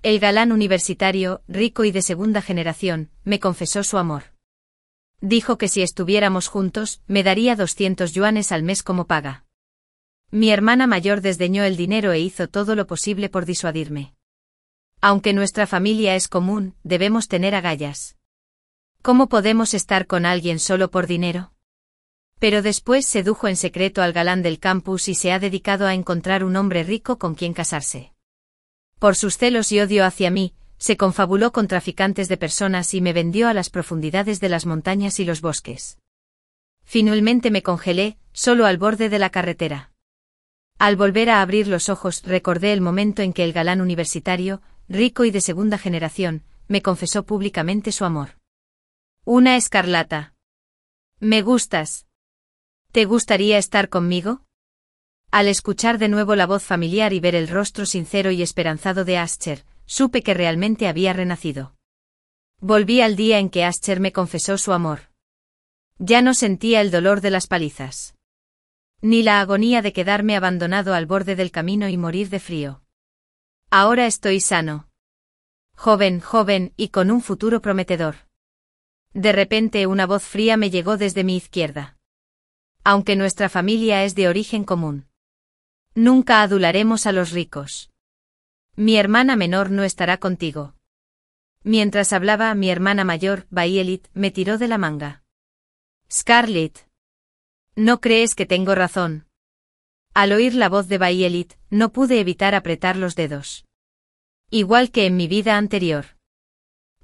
El galán universitario, rico y de segunda generación, me confesó su amor. Dijo que si estuviéramos juntos, me daría 200 yuanes al mes como paga. Mi hermana mayor desdeñó el dinero e hizo todo lo posible por disuadirme. Aunque nuestra familia es común, debemos tener agallas. ¿Cómo podemos estar con alguien solo por dinero? Pero después sedujo en secreto al galán del campus y se ha dedicado a encontrar un hombre rico con quien casarse. Por sus celos y odio hacia mí, se confabuló con traficantes de personas y me vendió a las profundidades de las montañas y los bosques. Finalmente me congelé, solo al borde de la carretera. Al volver a abrir los ojos recordé el momento en que el galán universitario, rico y de segunda generación, me confesó públicamente su amor. Una escarlata. ¿Me gustas? ¿Te gustaría estar conmigo? Al escuchar de nuevo la voz familiar y ver el rostro sincero y esperanzado de Ascher, supe que realmente había renacido. Volví al día en que Ascher me confesó su amor. Ya no sentía el dolor de las palizas. Ni la agonía de quedarme abandonado al borde del camino y morir de frío. Ahora estoy sano. Joven, y con un futuro prometedor. De repente una voz fría me llegó desde mi izquierda. Aunque nuestra familia es de origen común. Nunca adularemos a los ricos. Mi hermana menor no estará contigo. Mientras hablaba, mi hermana mayor, Violet, me tiró de la manga. Scarlett. ¿No crees que tengo razón? Al oír la voz de Violet, no pude evitar apretar los dedos. Igual que en mi vida anterior.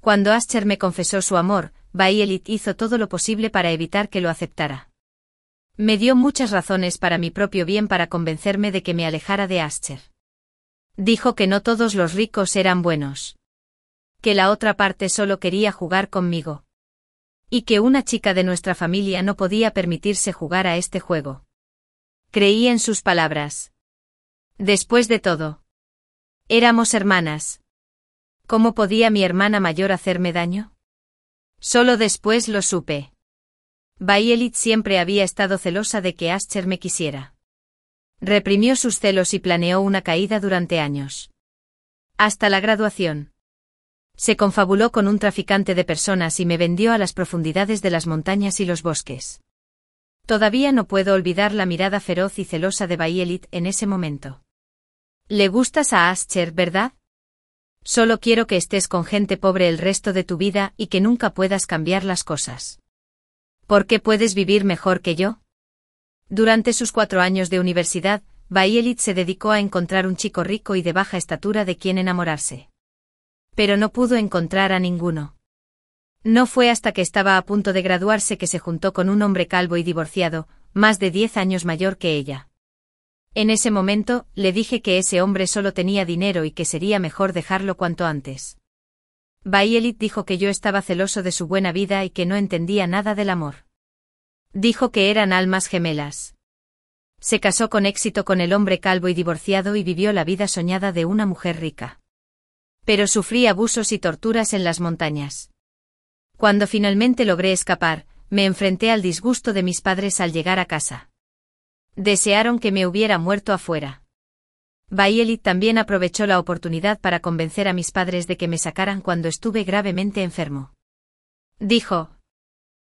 Cuando Ascher me confesó su amor, Violet hizo todo lo posible para evitar que lo aceptara. Me dio muchas razones para mi propio bien para convencerme de que me alejara de Ascher. Dijo que no todos los ricos eran buenos. Que la otra parte solo quería jugar conmigo. Y que una chica de nuestra familia no podía permitirse jugar a este juego. Creí en sus palabras. Después de todo. Éramos hermanas. ¿Cómo podía mi hermana mayor hacerme daño? Solo después lo supe. Violet siempre había estado celosa de que Ascher me quisiera. Reprimió sus celos y planeó una caída durante años. Hasta la graduación. Se confabuló con un traficante de personas y me vendió a las profundidades de las montañas y los bosques. Todavía no puedo olvidar la mirada feroz y celosa de Violet en ese momento. ¿Le gustas a Ascher, verdad? Solo quiero que estés con gente pobre el resto de tu vida y que nunca puedas cambiar las cosas. ¿Por qué puedes vivir mejor que yo? Durante sus 4 años de universidad, Violet se dedicó a encontrar un chico rico y de baja estatura de quien enamorarse. Pero no pudo encontrar a ninguno. No fue hasta que estaba a punto de graduarse que se juntó con un hombre calvo y divorciado, más de 10 años mayor que ella. En ese momento, le dije que ese hombre solo tenía dinero y que sería mejor dejarlo cuanto antes. Violet dijo que yo estaba celoso de su buena vida y que no entendía nada del amor. Dijo que eran almas gemelas. Se casó con éxito con el hombre calvo y divorciado y vivió la vida soñada de una mujer rica. Pero sufrí abusos y torturas en las montañas. Cuando finalmente logré escapar, me enfrenté al disgusto de mis padres al llegar a casa. Desearon que me hubiera muerto afuera. Violet también aprovechó la oportunidad para convencer a mis padres de que me sacaran cuando estuve gravemente enfermo. Dijo: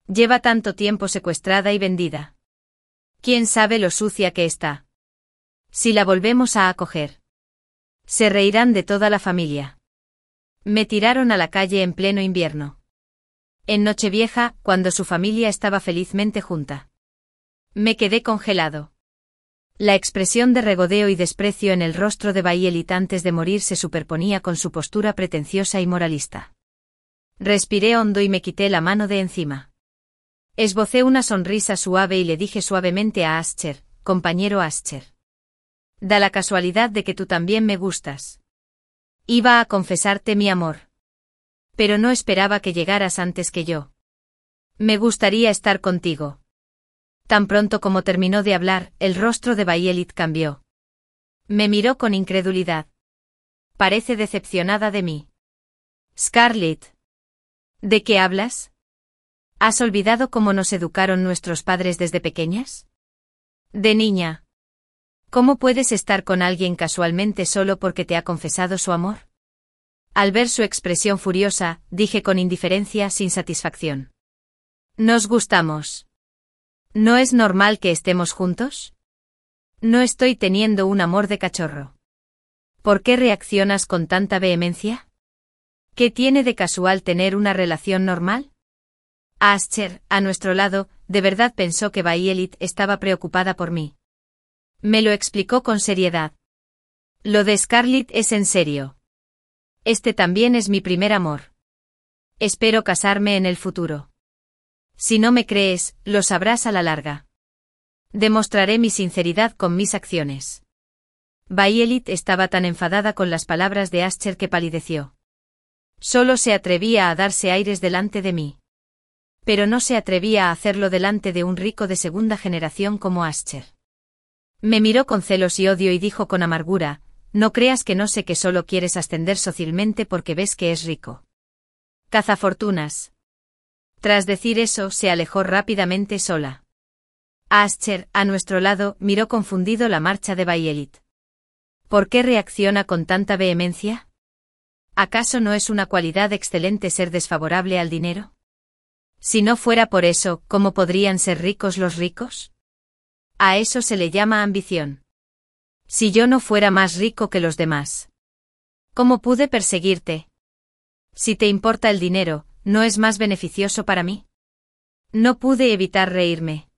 lleva tanto tiempo secuestrada y vendida. ¿Quién sabe lo sucia que está? Si la volvemos a acoger, se reirán de toda la familia. Me tiraron a la calle en pleno invierno. En Nochevieja, cuando su familia estaba felizmente junta. Me quedé congelado. La expresión de regodeo y desprecio en el rostro de Violet antes de morir se superponía con su postura pretenciosa y moralista. Respiré hondo y me quité la mano de encima. Esbocé una sonrisa suave y le dije suavemente a Ascher: compañero Ascher. Da la casualidad de que tú también me gustas. Iba a confesarte mi amor. Pero no esperaba que llegaras antes que yo. Me gustaría estar contigo. Tan pronto como terminó de hablar, el rostro de Violet cambió. Me miró con incredulidad. Parece decepcionada de mí. Scarlett. ¿De qué hablas? ¿Has olvidado cómo nos educaron nuestros padres desde pequeñas? De niña. ¿Cómo puedes estar con alguien casualmente solo porque te ha confesado su amor? Al ver su expresión furiosa, dije con indiferencia sin satisfacción. ¿Nos gustamos? ¿No es normal que estemos juntos? No estoy teniendo un amor de cachorro. ¿Por qué reaccionas con tanta vehemencia? ¿Qué tiene de casual tener una relación normal? Ascher, a nuestro lado, de verdad pensó que Violet estaba preocupada por mí. Me lo explicó con seriedad. Lo de Scarlett es en serio. Este también es mi primer amor. Espero casarme en el futuro. Si no me crees, lo sabrás a la larga. Demostraré mi sinceridad con mis acciones. Violet estaba tan enfadada con las palabras de Ascher que palideció. Solo se atrevía a darse aires delante de mí. Pero no se atrevía a hacerlo delante de un rico de segunda generación como Ascher. Me miró con celos y odio y dijo con amargura, no creas que no sé que solo quieres ascender socialmente porque ves que es rico. Cazafortunas. Tras decir eso, se alejó rápidamente sola. Ascher, a nuestro lado, miró confundido la marcha de Violet. ¿Por qué reacciona con tanta vehemencia? ¿Acaso no es una cualidad excelente ser desfavorable al dinero? Si no fuera por eso, ¿cómo podrían ser ricos los ricos? A eso se le llama ambición. Si yo no fuera más rico que los demás, ¿cómo pude perseguirte? Si te importa el dinero, ¿no es más beneficioso para mí? No pude evitar reírme.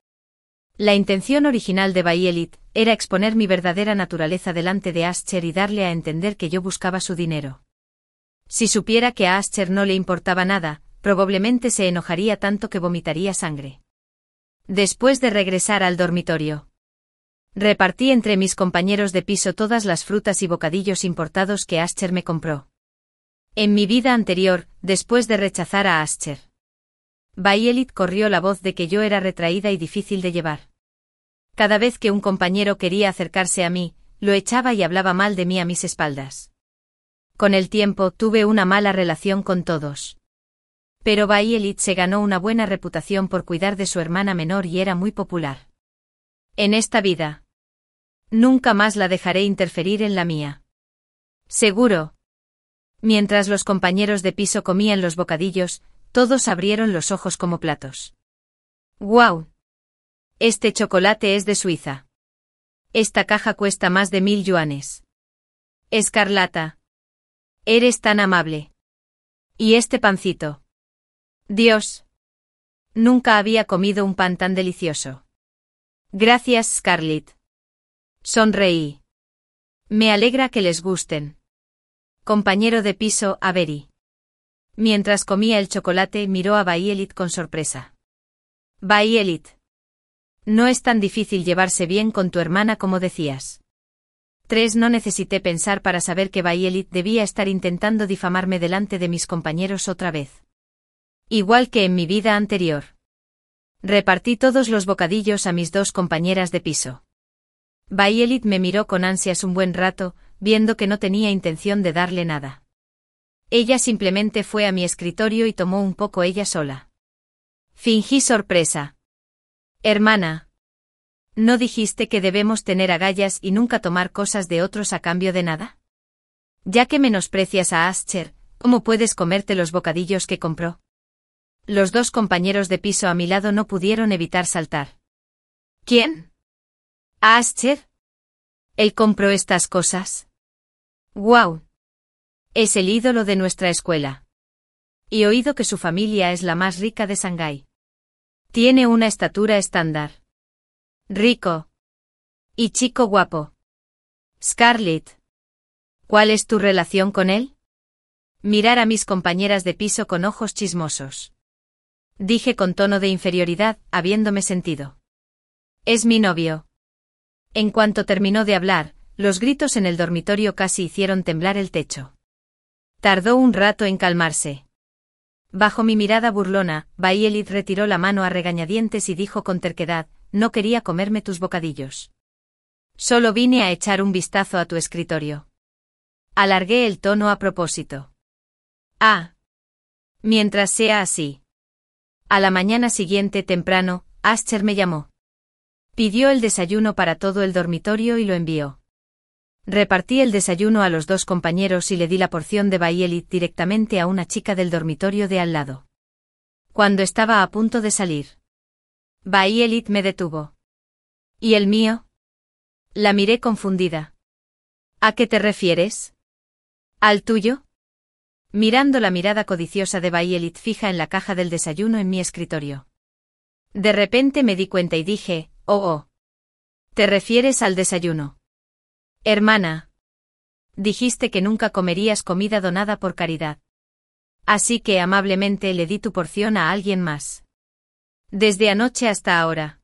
La intención original de Violet era exponer mi verdadera naturaleza delante de Ascher y darle a entender que yo buscaba su dinero. Si supiera que a Ascher no le importaba nada, probablemente se enojaría tanto que vomitaría sangre. Después de regresar al dormitorio, repartí entre mis compañeros de piso todas las frutas y bocadillos importados que Ascher me compró. En mi vida anterior, después de rechazar a Ascher, Violet corrió la voz de que yo era retraída y difícil de llevar. Cada vez que un compañero quería acercarse a mí, lo echaba y hablaba mal de mí a mis espaldas. Con el tiempo tuve una mala relación con todos. Pero Violet se ganó una buena reputación por cuidar de su hermana menor y era muy popular. En esta vida, nunca más la dejaré interferir en la mía. Seguro. Mientras los compañeros de piso comían los bocadillos, todos abrieron los ojos como platos. ¡Guau! Este chocolate es de Suiza. Esta caja cuesta más de 1000 yuanes. Escarlata. Eres tan amable. ¿Y este pancito? Dios. Nunca había comido un pan tan delicioso. Gracias, Scarlett. Sonreí. Me alegra que les gusten. Compañero de piso, Avery. Mientras comía el chocolate, miró a Violet con sorpresa. Violet. No es tan difícil llevarse bien con tu hermana como decías. 3. No necesité pensar para saber que Violet debía estar intentando difamarme delante de mis compañeros otra vez. Igual que en mi vida anterior. Repartí todos los bocadillos a mis 2 compañeras de piso. Violet me miró con ansias un buen rato, viendo que no tenía intención de darle nada. Ella simplemente fue a mi escritorio y tomó un poco ella sola. Fingí sorpresa. Hermana. ¿No dijiste que debemos tener agallas y nunca tomar cosas de otros a cambio de nada? Ya que menosprecias a Ascher, ¿cómo puedes comerte los bocadillos que compró? Los 2 compañeros de piso a mi lado no pudieron evitar saltar. ¿Quién? ¿Ascher? ¿Él compró estas cosas? ¡Guau! Es el ídolo de nuestra escuela. Y oído que su familia es la más rica de Shanghái. Tiene una estatura estándar. Rico. Y chico guapo. Scarlett. ¿Cuál es tu relación con él? Mirar a mis compañeras de piso con ojos chismosos. Dije con tono de inferioridad, habiéndome sentido. Es mi novio. En cuanto terminó de hablar, los gritos en el dormitorio casi hicieron temblar el techo. Tardó un rato en calmarse. Bajo mi mirada burlona, Violet retiró la mano a regañadientes y dijo con terquedad, no quería comerme tus bocadillos. Solo vine a echar un vistazo a tu escritorio. Alargué el tono a propósito. Ah. Mientras sea así. A la mañana siguiente temprano, Ascher me llamó. Pidió el desayuno para todo el dormitorio y lo envió. Repartí el desayuno a los dos compañeros y le di la porción de Bayelit directamente a una chica del dormitorio de al lado. Cuando estaba a punto de salir, Bayelit me detuvo. ¿Y el mío? La miré confundida. ¿A qué te refieres? ¿Al tuyo? Mirando la mirada codiciosa de Bayelit fija en la caja del desayuno en mi escritorio. De repente me di cuenta y dije, oh. ¿Te refieres al desayuno? Hermana. Dijiste que nunca comerías comida donada por caridad. Así que amablemente le di tu porción a alguien más. Desde anoche hasta ahora.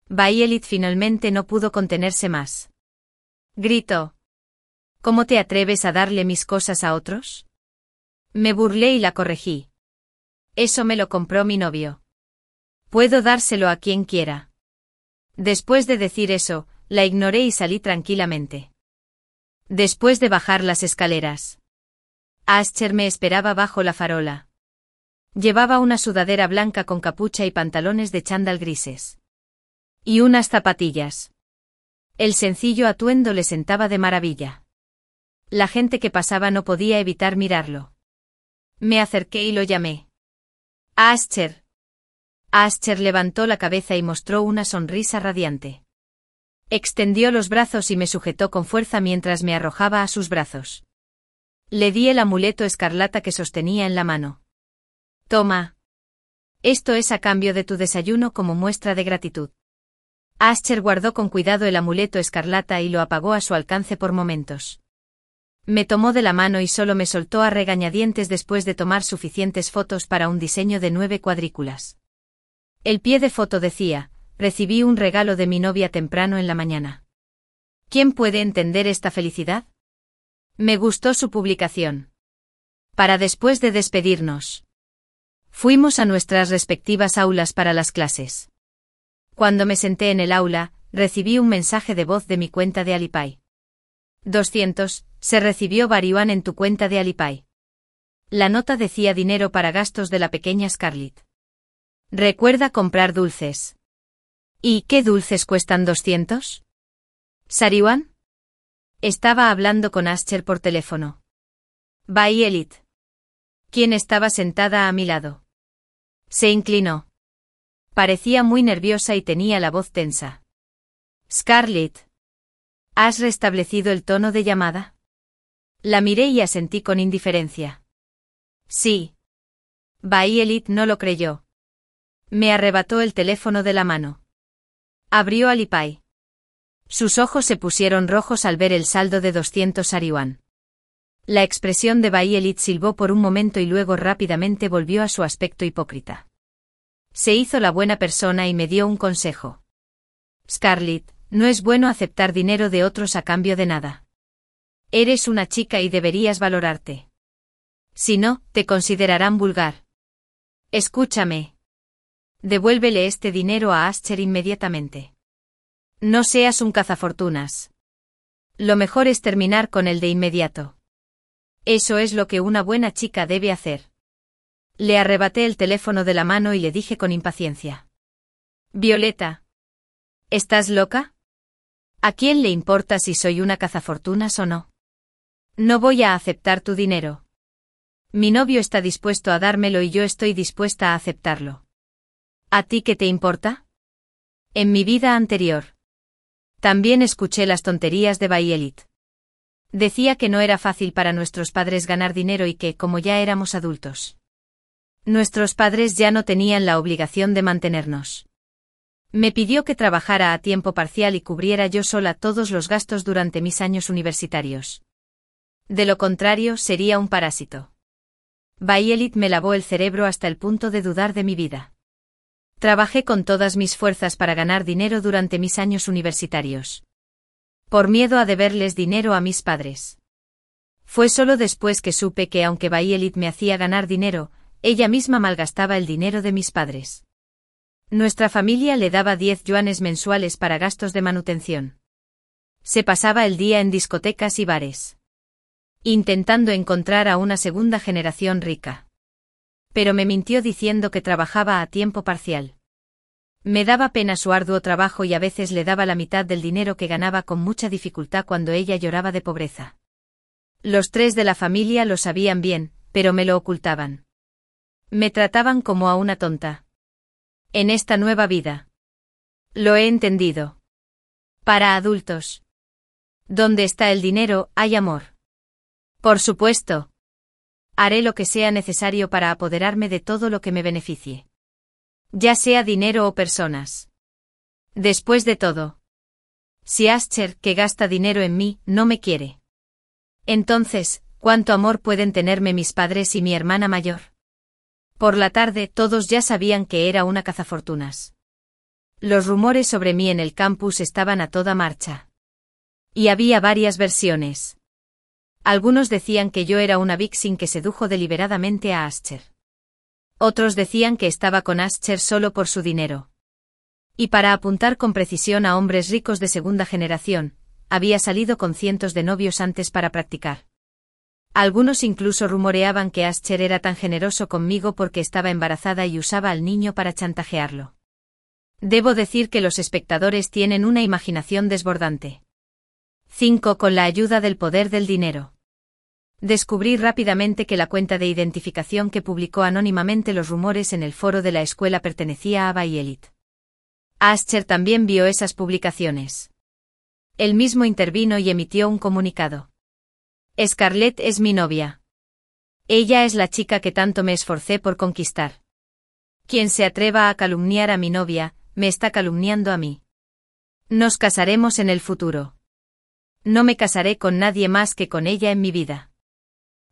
Bayelit finalmente no pudo contenerse más. Gritó. ¿Cómo te atreves a darle mis cosas a otros? Me burlé y la corregí. Eso me lo compró mi novio. Puedo dárselo a quien quiera. Después de decir eso, la ignoré y salí tranquilamente. Después de bajar las escaleras, Ascher me esperaba bajo la farola. Llevaba una sudadera blanca con capucha y pantalones de chándal grises. Y unas zapatillas. El sencillo atuendo le sentaba de maravilla. La gente que pasaba no podía evitar mirarlo. Me acerqué y lo llamé. Ascher. Ascher levantó la cabeza y mostró una sonrisa radiante. Extendió los brazos y me sujetó con fuerza mientras me arrojaba a sus brazos. Le di el amuleto escarlata que sostenía en la mano. Toma. Esto es a cambio de tu desayuno como muestra de gratitud. Ascher guardó con cuidado el amuleto escarlata y lo apagó a su alcance por momentos. Me tomó de la mano y solo me soltó a regañadientes después de tomar suficientes fotos para un diseño de 9 cuadrículas. El pie de foto decía: recibí un regalo de mi novia temprano en la mañana. ¿Quién puede entender esta felicidad? Me gustó su publicación. Para después de despedirnos, fuimos a nuestras respectivas aulas para las clases. Cuando me senté en el aula, recibí un mensaje de voz de mi cuenta de Alipay. 200, se recibió Bariuan en tu cuenta de Alipay. La nota decía dinero para gastos de la pequeña Scarlett. Recuerda comprar dulces. ¿Y qué dulces cuestan 200? ¿Sariwan? Estaba hablando con Ascher por teléfono. Bayelit. ¿Quién estaba sentada a mi lado? Se inclinó. Parecía muy nerviosa y tenía la voz tensa. Scarlett. ¿Has restablecido el tono de llamada? La miré y asentí con indiferencia. Sí. Bayelit no lo creyó. Me arrebató el teléfono de la mano. Abrió Alipay. Sus ojos se pusieron rojos al ver el saldo de 200 Sariwan. La expresión de Bayelit silbó por un momento y luego rápidamente volvió a su aspecto hipócrita. Se hizo la buena persona y me dio un consejo. Scarlett, no es bueno aceptar dinero de otros a cambio de nada. Eres una chica y deberías valorarte. Si no, te considerarán vulgar. Escúchame. Devuélvele este dinero a Ascher inmediatamente. No seas un cazafortunas. Lo mejor es terminar con él de inmediato. Eso es lo que una buena chica debe hacer. Le arrebaté el teléfono de la mano y le dije con impaciencia. Violeta. ¿Estás loca? ¿A quién le importa si soy una cazafortunas o no? No voy a aceptar tu dinero. Mi novio está dispuesto a dármelo y yo estoy dispuesta a aceptarlo. ¿A ti qué te importa? En mi vida anterior también escuché las tonterías de Bayelit. Decía que no era fácil para nuestros padres ganar dinero y que, como ya éramos adultos, nuestros padres ya no tenían la obligación de mantenernos. Me pidió que trabajara a tiempo parcial y cubriera yo sola todos los gastos durante mis años universitarios. De lo contrario, sería un parásito. Bayelit me lavó el cerebro hasta el punto de dudar de mi vida. Trabajé con todas mis fuerzas para ganar dinero durante mis años universitarios. Por miedo a deberles dinero a mis padres. Fue solo después que supe que aunque Bayelit me hacía ganar dinero, ella misma malgastaba el dinero de mis padres. Nuestra familia le daba 10 yuanes mensuales para gastos de manutención. Se pasaba el día en discotecas y bares, intentando encontrar a una segunda generación rica. Pero me mintió diciendo que trabajaba a tiempo parcial. Me daba pena su arduo trabajo y a veces le daba la mitad del dinero que ganaba con mucha dificultad cuando ella lloraba de pobreza. Los 3 de la familia lo sabían bien, pero me lo ocultaban. Me trataban como a una tonta. En esta nueva vida. Lo he entendido. Para adultos. Donde está el dinero, hay amor. Por supuesto. Haré lo que sea necesario para apoderarme de todo lo que me beneficie. Ya sea dinero o personas. Después de todo. Si Ascher, que gasta dinero en mí, no me quiere. Entonces, ¿cuánto amor pueden tenerme mis padres y mi hermana mayor? Por la tarde todos ya sabían que era una cazafortunas. Los rumores sobre mí en el campus estaban a toda marcha. Y había varias versiones. Algunos decían que yo era una vixen que sedujo deliberadamente a Ascher. Otros decían que estaba con Ascher solo por su dinero. Y para apuntar con precisión a hombres ricos de segunda generación, había salido con cientos de novios antes para practicar. Algunos incluso rumoreaban que Ascher era tan generoso conmigo porque estaba embarazada y usaba al niño para chantajearlo. Debo decir que los espectadores tienen una imaginación desbordante. 5. Con la ayuda del poder del dinero. Descubrí rápidamente que la cuenta de identificación que publicó anónimamente los rumores en el foro de la escuela pertenecía a Bayelit. Ascher también vio esas publicaciones. Él mismo intervino y emitió un comunicado. Scarlett es mi novia. Ella es la chica que tanto me esforcé por conquistar. Quien se atreva a calumniar a mi novia, me está calumniando a mí. Nos casaremos en el futuro. No me casaré con nadie más que con ella en mi vida.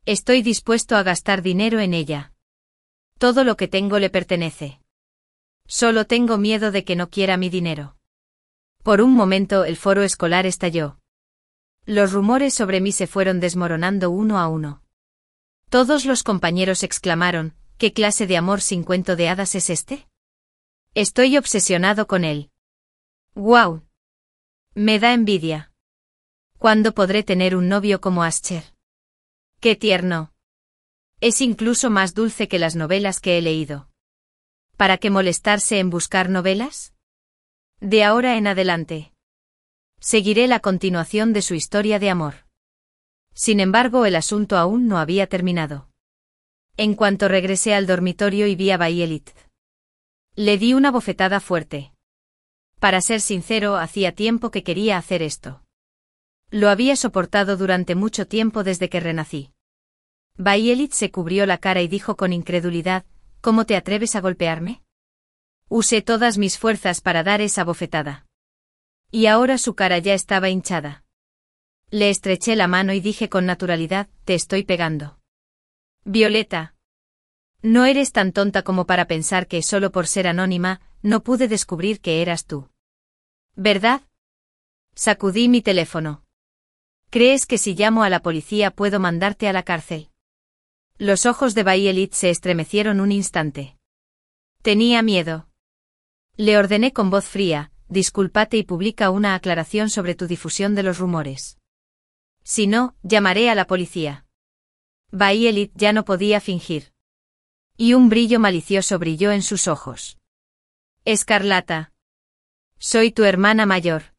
Estoy dispuesto a gastar dinero en ella. Todo lo que tengo le pertenece. Solo tengo miedo de que no quiera mi dinero. Por un momento el foro escolar estalló. Los rumores sobre mí se fueron desmoronando uno a uno. Todos los compañeros exclamaron, ¿qué clase de amor sin cuento de hadas es este? Estoy obsesionado con él. ¡Guau! Me da envidia. ¿Cuándo podré tener un novio como Ascher? ¡Qué tierno! Es incluso más dulce que las novelas que he leído. ¿Para qué molestarse en buscar novelas? De ahora en adelante. Seguiré la continuación de su historia de amor. Sin embargo, el asunto aún no había terminado. En cuanto regresé al dormitorio y vi a Bayelit, le di una bofetada fuerte. Para ser sincero, hacía tiempo que quería hacer esto. Lo había soportado durante mucho tiempo desde que renací. Bayelit se cubrió la cara y dijo con incredulidad, ¿cómo te atreves a golpearme? Usé todas mis fuerzas para dar esa bofetada. Y ahora su cara ya estaba hinchada. Le estreché la mano y dije con naturalidad, te estoy pegando. Violeta. No eres tan tonta como para pensar que solo por ser anónima, no pude descubrir que eras tú. ¿Verdad? Sacudí mi teléfono. ¿Crees que si llamo a la policía puedo mandarte a la cárcel? Los ojos de Bayelit se estremecieron un instante. Tenía miedo. Le ordené con voz fría, discúlpate y publica una aclaración sobre tu difusión de los rumores. Si no, llamaré a la policía. Bayelit ya no podía fingir. Y un brillo malicioso brilló en sus ojos. Escarlata. Soy tu hermana mayor.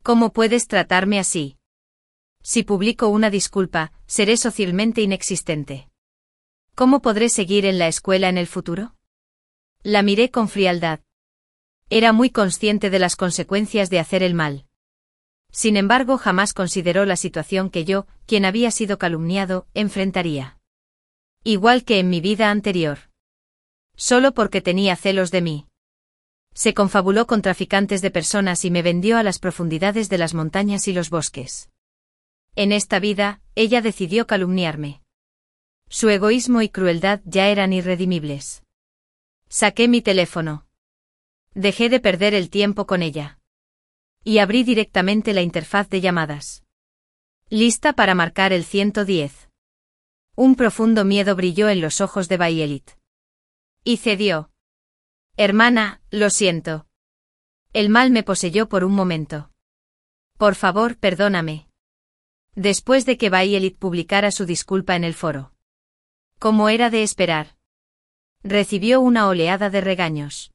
¿Cómo puedes tratarme así? Si publico una disculpa, seré socialmente inexistente. ¿Cómo podré seguir en la escuela en el futuro? La miré con frialdad. Era muy consciente de las consecuencias de hacer el mal. Sin embargo, jamás consideró la situación que yo, quien había sido calumniado, enfrentaría. Igual que en mi vida anterior. Solo porque tenía celos de mí. Se confabuló con traficantes de personas y me vendió a las profundidades de las montañas y los bosques. En esta vida, ella decidió calumniarme. Su egoísmo y crueldad ya eran irredimibles. Saqué mi teléfono. Dejé de perder el tiempo con ella. Y abrí directamente la interfaz de llamadas. Lista para marcar el 110. Un profundo miedo brilló en los ojos de Bayelit. Y cedió. Hermana, lo siento. El mal me poseyó por un momento. Por favor, perdóname. Después de que Bayelit publicara su disculpa en el foro. Como era de esperar. Recibió una oleada de regaños.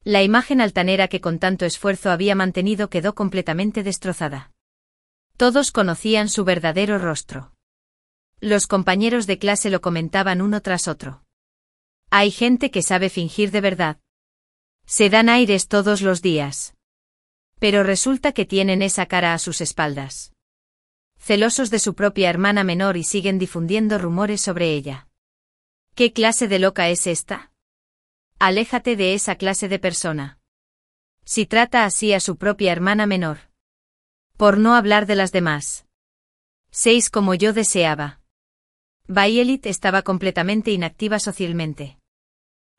La imagen altanera que con tanto esfuerzo había mantenido quedó completamente destrozada. Todos conocían su verdadero rostro. Los compañeros de clase lo comentaban uno tras otro. Hay gente que sabe fingir de verdad. Se dan aires todos los días. Pero resulta que tienen esa cara a sus espaldas. Celosos de su propia hermana menor y siguen difundiendo rumores sobre ella. ¿Qué clase de loca es esta? Aléjate de esa clase de persona. Si trata así a su propia hermana menor. Por no hablar de las demás. 6 como yo deseaba. Violet estaba completamente inactiva socialmente.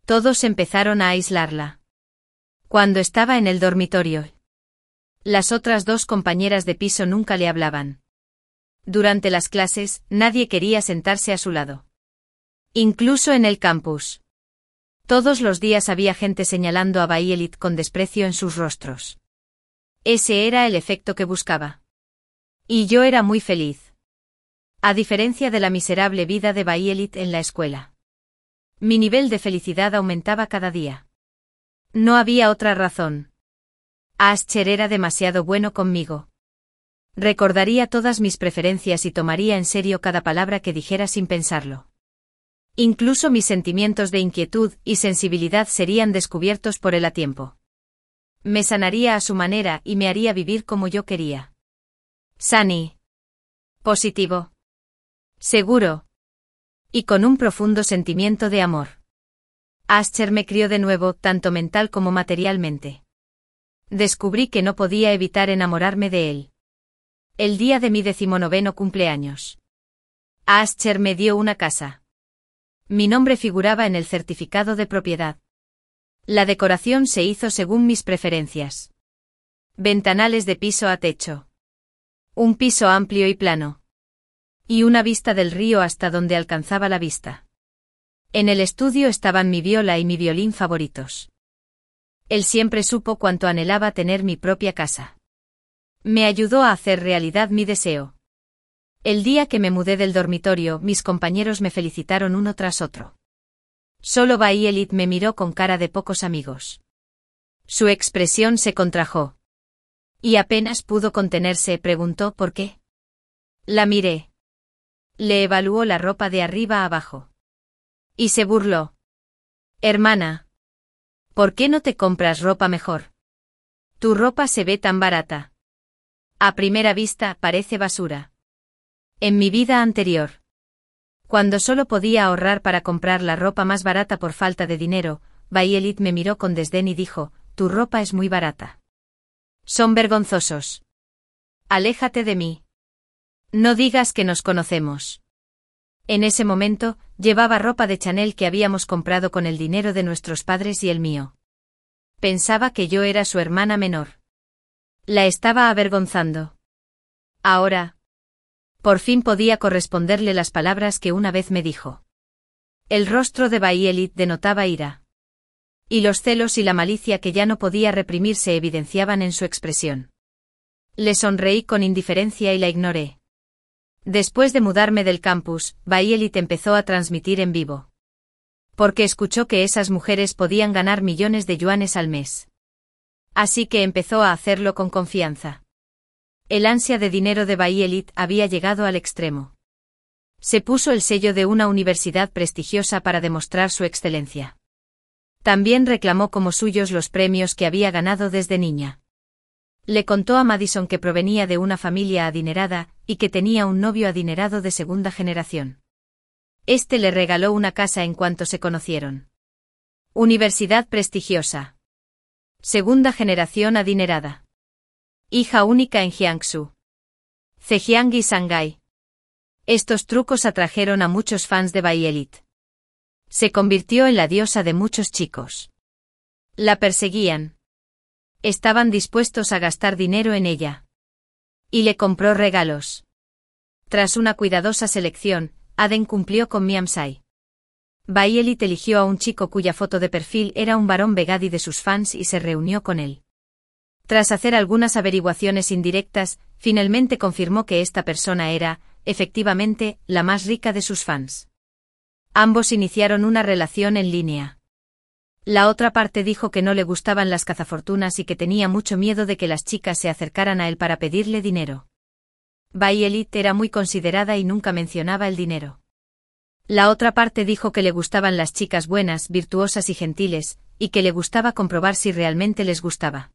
Todos empezaron a aislarla. Cuando estaba en el dormitorio, las otras 2 compañeras de piso nunca le hablaban. Durante las clases, nadie quería sentarse a su lado. Incluso en el campus. Todos los días había gente señalando a Violet con desprecio en sus rostros. Ese era el efecto que buscaba. Y yo era muy feliz. A diferencia de la miserable vida de Violet en la escuela. Mi nivel de felicidad aumentaba cada día. No había otra razón. Asher era demasiado bueno conmigo. Recordaría todas mis preferencias y tomaría en serio cada palabra que dijera sin pensarlo. Incluso mis sentimientos de inquietud y sensibilidad serían descubiertos por él a tiempo. Me sanaría a su manera y me haría vivir como yo quería. Sunny. Positivo. Seguro. Y con un profundo sentimiento de amor. Asher me crió de nuevo, tanto mental como materialmente. Descubrí que no podía evitar enamorarme de él. El día de mi 19º cumpleaños. Asher me dio una casa. Mi nombre figuraba en el certificado de propiedad. La decoración se hizo según mis preferencias. Ventanales de piso a techo. Un piso amplio y plano. Y una vista del río hasta donde alcanzaba la vista. En el estudio estaban mi viola y mi violín favoritos. Él siempre supo cuánto anhelaba tener mi propia casa. Me ayudó a hacer realidad mi deseo. El día que me mudé del dormitorio, mis compañeros me felicitaron uno tras otro. Solo Violet me miró con cara de pocos amigos. Su expresión se contrajo. Y apenas pudo contenerse, preguntó ¿por qué? La miré. Le evaluó la ropa de arriba a abajo. Y se burló. Hermana. ¿Por qué no te compras ropa mejor? Tu ropa se ve tan barata. A primera vista parece basura. En mi vida anterior, cuando solo podía ahorrar para comprar la ropa más barata por falta de dinero, Violet me miró con desdén y dijo, tu ropa es muy barata. Son vergonzosos. Aléjate de mí. No digas que nos conocemos. En ese momento, llevaba ropa de Chanel que habíamos comprado con el dinero de nuestros padres y el mío. Pensaba que yo era su hermana menor. La estaba avergonzando. Ahora, por fin podía corresponderle las palabras que una vez me dijo. El rostro de Violet denotaba ira. Y los celos y la malicia que ya no podía reprimir se evidenciaban en su expresión. Le sonreí con indiferencia y la ignoré. Después de mudarme del campus, Violet empezó a transmitir en vivo. Porque escuchó que esas mujeres podían ganar millones de yuanes al mes. Así que empezó a hacerlo con confianza. El ansia de dinero de Violet había llegado al extremo. Se puso el sello de una universidad prestigiosa para demostrar su excelencia. También reclamó como suyos los premios que había ganado desde niña. Le contó a Madison que provenía de una familia adinerada y que tenía un novio adinerado de segunda generación. Este le regaló una casa en cuanto se conocieron. Universidad prestigiosa. Segunda generación adinerada. Hija única en Jiangsu, Zhejiang y Shanghái. Estos trucos atrajeron a muchos fans de Violet. Se convirtió en la diosa de muchos chicos. La perseguían. Estaban dispuestos a gastar dinero en ella. Y le compró regalos. Tras una cuidadosa selección, Aden cumplió con Miamsai. Violet eligió a un chico cuya foto de perfil era un varón vegadi de sus fans y se reunió con él. Tras hacer algunas averiguaciones indirectas, finalmente confirmó que esta persona era, efectivamente, la más rica de sus fans. Ambos iniciaron una relación en línea. La otra parte dijo que no le gustaban las cazafortunas y que tenía mucho miedo de que las chicas se acercaran a él para pedirle dinero. Violet era muy considerada y nunca mencionaba el dinero. La otra parte dijo que le gustaban las chicas buenas, virtuosas y gentiles, y que le gustaba comprobar si realmente les gustaba.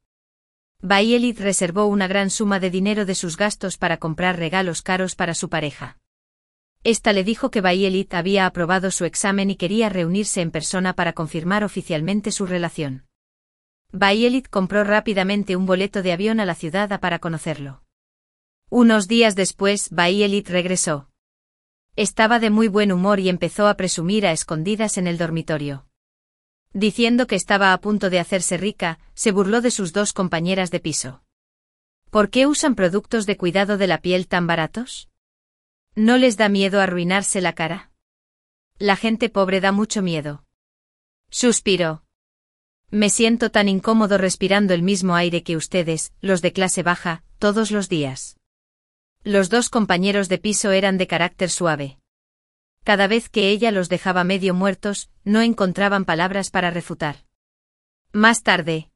Violet reservó una gran suma de dinero de sus gastos para comprar regalos caros para su pareja. Esta le dijo que Violet había aprobado su examen y quería reunirse en persona para confirmar oficialmente su relación. Violet compró rápidamente un boleto de avión a la ciudad para conocerlo. Unos días después, Violet regresó. Estaba de muy buen humor y empezó a presumir a escondidas en el dormitorio. Diciendo que estaba a punto de hacerse rica, se burló de sus dos compañeras de piso. ¿Por qué usan productos de cuidado de la piel tan baratos? ¿No les da miedo arruinarse la cara? La gente pobre da mucho miedo. Suspiró. Me siento tan incómodo respirando el mismo aire que ustedes, los de clase baja, todos los días. Los dos compañeros de piso eran de carácter suave. Cada vez que ella los dejaba medio muertos, no encontraban palabras para refutar. Más tarde,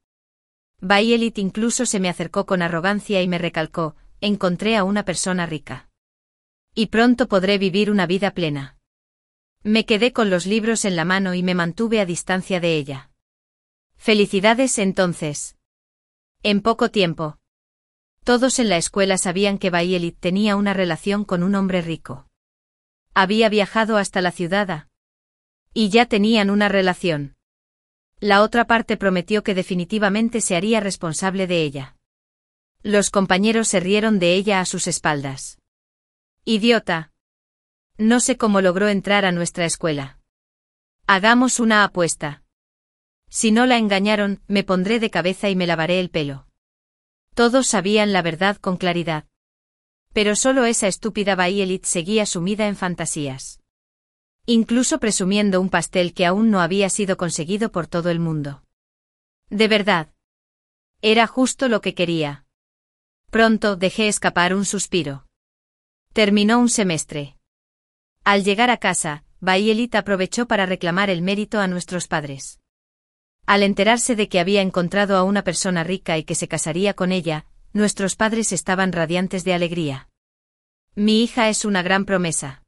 Violet incluso se me acercó con arrogancia y me recalcó, encontré a una persona rica. Y pronto podré vivir una vida plena. Me quedé con los libros en la mano y me mantuve a distancia de ella. Felicidades entonces. En poco tiempo. Todos en la escuela sabían que Violet tenía una relación con un hombre rico. Había viajado hasta la ciudad y ya tenían una relación. La otra parte prometió que definitivamente se haría responsable de ella. Los compañeros se rieron de ella a sus espaldas. Idiota. No sé cómo logró entrar a nuestra escuela. Hagamos una apuesta. Si no la engañaron, me pondré de cabeza y me lavaré el pelo. Todos sabían la verdad con claridad. Pero solo esa estúpida Violet seguía sumida en fantasías. Incluso presumiendo un pastel que aún no había sido conseguido por todo el mundo. De verdad. Era justo lo que quería. Pronto dejé escapar un suspiro. Terminó un semestre. Al llegar a casa, Violet aprovechó para reclamar el mérito a nuestros padres. Al enterarse de que había encontrado a una persona rica y que se casaría con ella, nuestros padres estaban radiantes de alegría. Mi hija es una gran promesa.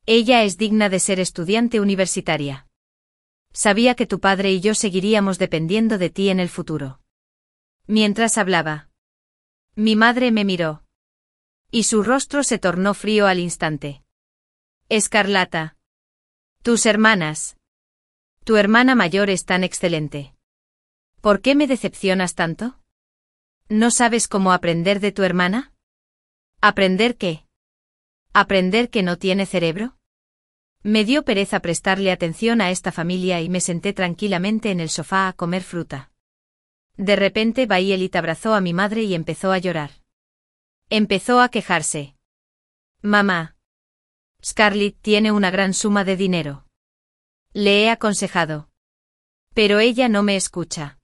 Ella es digna de ser estudiante universitaria. Sabía que tu padre y yo seguiríamos dependiendo de ti en el futuro. Mientras hablaba, mi madre me miró. Y su rostro se tornó frío al instante. Escarlata. Tus hermanas. Tu hermana mayor es tan excelente. ¿Por qué me decepcionas tanto? ¿No sabes cómo aprender de tu hermana? ¿Aprender qué? ¿Aprender que no tiene cerebro? Me dio pereza prestarle atención a esta familia y me senté tranquilamente en el sofá a comer fruta. De repente Violet abrazó a mi madre y empezó a llorar. Empezó a quejarse. Mamá. Scarlett tiene una gran suma de dinero. Le he aconsejado. Pero ella no me escucha.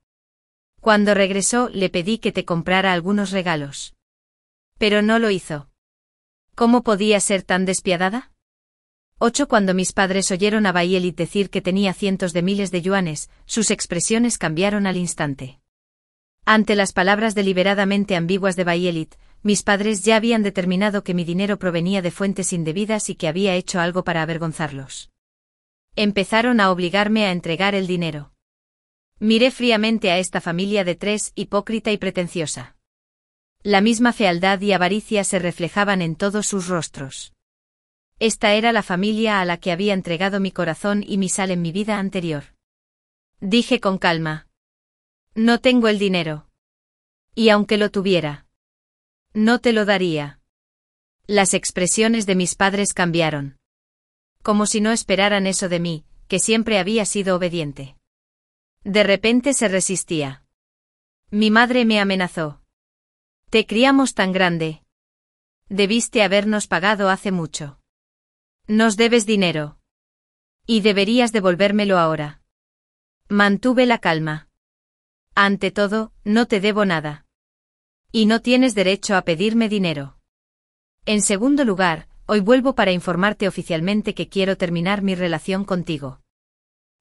Cuando regresó le pedí que te comprara algunos regalos. Pero no lo hizo. ¿Cómo podía ser tan despiadada? 8. Cuando mis padres oyeron a Violet decir que tenía cientos de miles de yuanes, sus expresiones cambiaron al instante. Ante las palabras deliberadamente ambiguas de Violet, mis padres ya habían determinado que mi dinero provenía de fuentes indebidas y que había hecho algo para avergonzarlos. Empezaron a obligarme a entregar el dinero. Miré fríamente a esta familia de tres, hipócrita y pretenciosa. La misma fealdad y avaricia se reflejaban en todos sus rostros. Esta era la familia a la que había entregado mi corazón y mi sal en mi vida anterior. Dije con calma. No tengo el dinero. Y aunque lo tuviera, no te lo daría. Las expresiones de mis padres cambiaron. Como si no esperaran eso de mí, que siempre había sido obediente. De repente se resistía. Mi madre me amenazó. Te criamos tan grande. Debiste habernos pagado hace mucho. Nos debes dinero. Y deberías devolvérmelo ahora. Mantuve la calma. Ante todo, no te debo nada. Y no tienes derecho a pedirme dinero. En segundo lugar, hoy vuelvo para informarte oficialmente que quiero terminar mi relación contigo.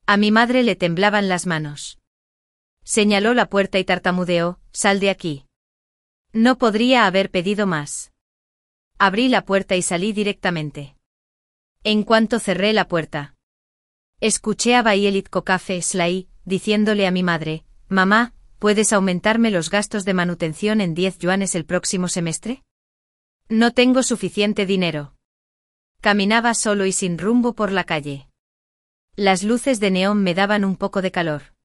A mi madre le temblaban las manos. Señaló la puerta y tartamudeó, «Sal de aquí». No podría haber pedido más. Abrí la puerta y salí directamente. En cuanto cerré la puerta, escuché a Violet Kocafe-Sly, diciéndole a mi madre, «Mamá, ¿puedes aumentarme los gastos de manutención en 10 yuanes el próximo semestre? No tengo suficiente dinero». Caminaba solo y sin rumbo por la calle. Las luces de neón me daban un poco de calor.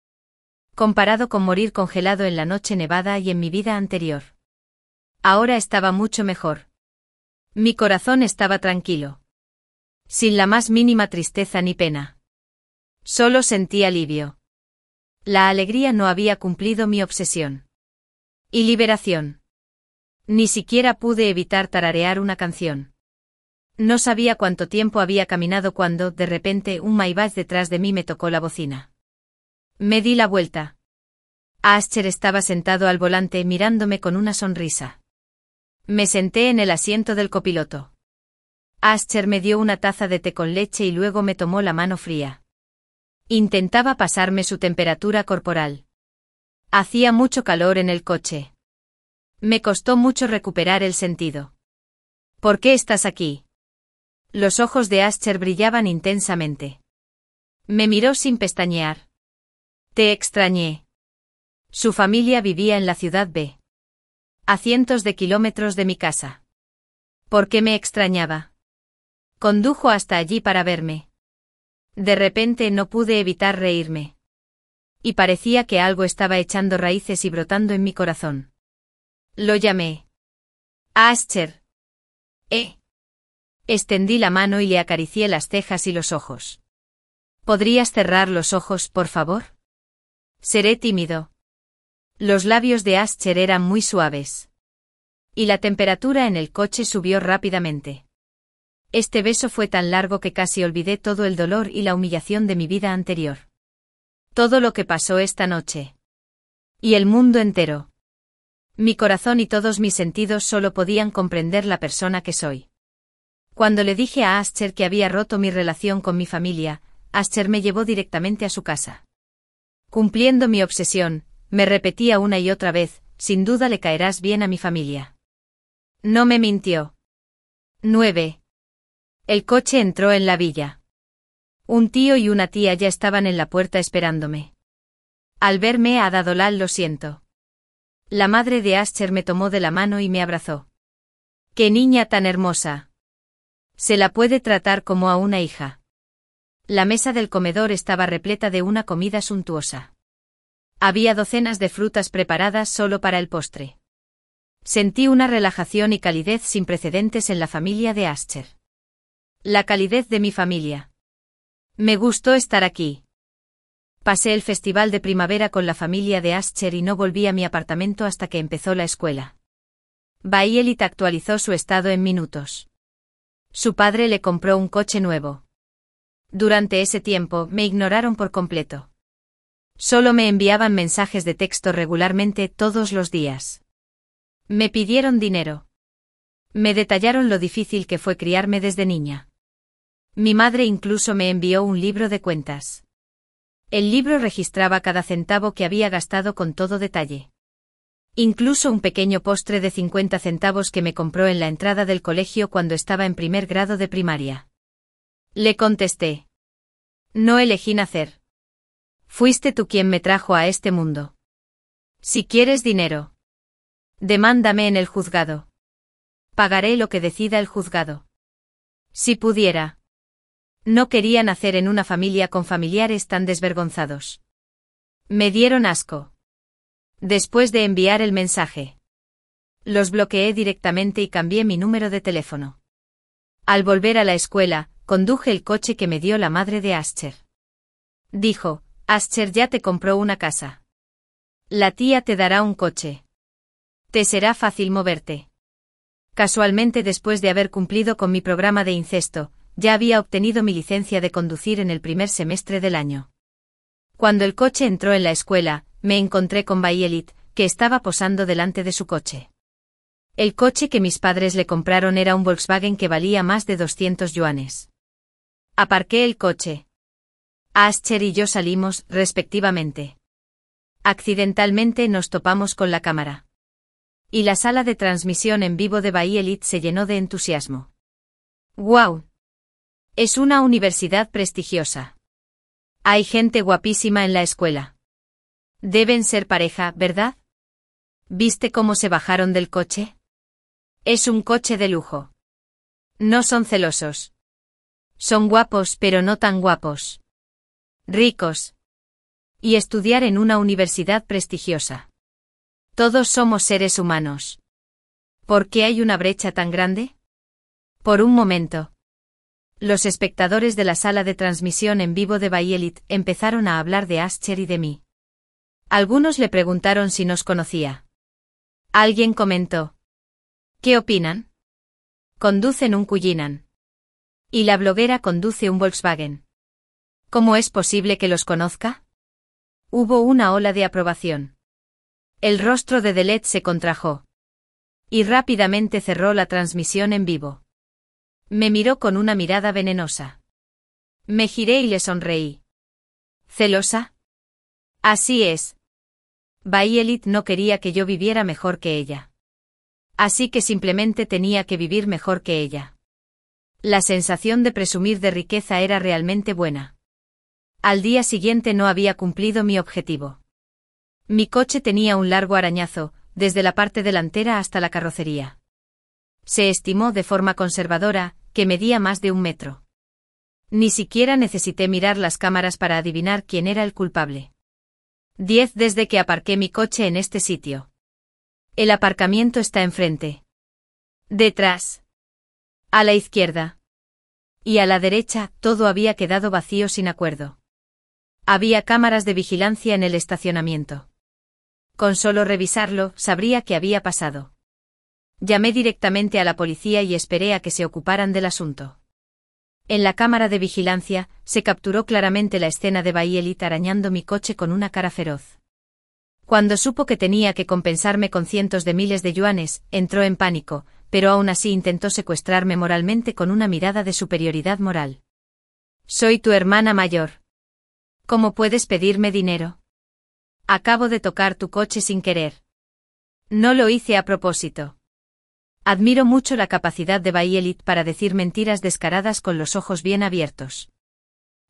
Comparado con morir congelado en la noche nevada y en mi vida anterior. Ahora estaba mucho mejor. Mi corazón estaba tranquilo. Sin la más mínima tristeza ni pena. Solo sentí alivio. La alegría no había cumplido mi obsesión. Y liberación. Ni siquiera pude evitar tararear una canción. No sabía cuánto tiempo había caminado cuando, de repente, un Maybach detrás de mí me tocó la bocina. Me di la vuelta. Ascher estaba sentado al volante mirándome con una sonrisa. Me senté en el asiento del copiloto. Ascher me dio una taza de té con leche y luego me tomó la mano fría. Intentaba pasarme su temperatura corporal. Hacía mucho calor en el coche. Me costó mucho recuperar el sentido. ¿Por qué estás aquí? Los ojos de Ascher brillaban intensamente. Me miró sin pestañear. Te extrañé. Su familia vivía en la ciudad B. A cientos de kilómetros de mi casa. ¿Por qué me extrañaba? Condujo hasta allí para verme. De repente no pude evitar reírme. Y parecía que algo estaba echando raíces y brotando en mi corazón. Lo llamé. Ascher. Extendí la mano y le acaricié las cejas y los ojos. ¿Podrías cerrar los ojos, por favor? Seré tímido. Los labios de Ascher eran muy suaves. Y la temperatura en el coche subió rápidamente. Este beso fue tan largo que casi olvidé todo el dolor y la humillación de mi vida anterior. Todo lo que pasó esta noche. Y el mundo entero. Mi corazón y todos mis sentidos solo podían comprender la persona que soy. Cuando le dije a Ascher que había roto mi relación con mi familia, Ascher me llevó directamente a su casa. Cumpliendo mi obsesión, me repetía una y otra vez, sin duda le caerás bien a mi familia. No me mintió. 9. El coche entró en la villa. Un tío y una tía ya estaban en la puerta esperándome. Al verme a Dadolal lo siento. La madre de Ascher me tomó de la mano y me abrazó. ¡Qué niña tan hermosa! Se la puede tratar como a una hija. La mesa del comedor estaba repleta de una comida suntuosa. Había docenas de frutas preparadas solo para el postre. Sentí una relajación y calidez sin precedentes en la familia de Ascher. La calidez de mi familia. Me gustó estar aquí. Pasé el festival de primavera con la familia de Ascher y no volví a mi apartamento hasta que empezó la escuela. Violet actualizó su estado en minutos. Su padre le compró un coche nuevo. Durante ese tiempo me ignoraron por completo. Solo me enviaban mensajes de texto regularmente todos los días. Me pidieron dinero. Me detallaron lo difícil que fue criarme desde niña. Mi madre incluso me envió un libro de cuentas. El libro registraba cada centavo que había gastado con todo detalle. Incluso un pequeño postre de 50 centavos que me compró en la entrada del colegio cuando estaba en primer grado de primaria. Le contesté. No elegí nacer. Fuiste tú quien me trajo a este mundo. Si quieres dinero, demándame en el juzgado. Pagaré lo que decida el juzgado. Si pudiera. No quería nacer en una familia con familiares tan desvergonzados. Me dieron asco. Después de enviar el mensaje, los bloqueé directamente y cambié mi número de teléfono. Al volver a la escuela, conduje el coche que me dio la madre de Ascher. Dijo, Ascher ya te compró una casa. La tía te dará un coche. Te será fácil moverte. Casualmente, después de haber cumplido con mi programa de incesto, ya había obtenido mi licencia de conducir en el primer semestre del año. Cuando el coche entró en la escuela, me encontré con Violet, que estaba posando delante de su coche. El coche que mis padres le compraron era un Volkswagen que valía más de 200 yuanes. Aparqué el coche. Ascher y yo salimos, respectivamente. Accidentalmente nos topamos con la cámara. Y la sala de transmisión en vivo de Bahía Elite se llenó de entusiasmo. ¡Guau! Es una universidad prestigiosa. Hay gente guapísima en la escuela. Deben ser pareja, ¿verdad? ¿Viste cómo se bajaron del coche? Es un coche de lujo. No son celosos. Son guapos, pero no tan guapos. Ricos. Y estudiar en una universidad prestigiosa. Todos somos seres humanos. ¿Por qué hay una brecha tan grande? Por un momento. Los espectadores de la sala de transmisión en vivo de Bahía Elite empezaron a hablar de Ascher y de mí. Algunos le preguntaron si nos conocía. Alguien comentó: ¿qué opinan? Conducen un Cullinan. Y la bloguera conduce un Volkswagen. ¿Cómo es posible que los conozca? Hubo una ola de aprobación. El rostro de Delet se contrajo. Y rápidamente cerró la transmisión en vivo. Me miró con una mirada venenosa. Me giré y le sonreí. ¿Celosa? Así es. Bahía Elite no quería que yo viviera mejor que ella. Así que simplemente tenía que vivir mejor que ella. La sensación de presumir de riqueza era realmente buena. Al día siguiente no había cumplido mi objetivo. Mi coche tenía un largo arañazo, desde la parte delantera hasta la carrocería. Se estimó de forma conservadora que medía más de 1 metro. Ni siquiera necesité mirar las cámaras para adivinar quién era el culpable. 10 desde que aparqué mi coche en este sitio. El aparcamiento está enfrente. Detrás. A la izquierda. Y a la derecha, todo había quedado vacío sin acuerdo. Había cámaras de vigilancia en el estacionamiento. Con solo revisarlo, sabría qué había pasado. Llamé directamente a la policía y esperé a que se ocuparan del asunto. En la cámara de vigilancia, se capturó claramente la escena de Bahía Elite arañando mi coche con una cara feroz. Cuando supo que tenía que compensarme con cientos de miles de yuanes, entró en pánico, pero aún así intentó secuestrarme moralmente con una mirada de superioridad moral. Soy tu hermana mayor. ¿Cómo puedes pedirme dinero? Acabo de tocar tu coche sin querer. No lo hice a propósito. Admiro mucho la capacidad de Bahía Elite para decir mentiras descaradas con los ojos bien abiertos.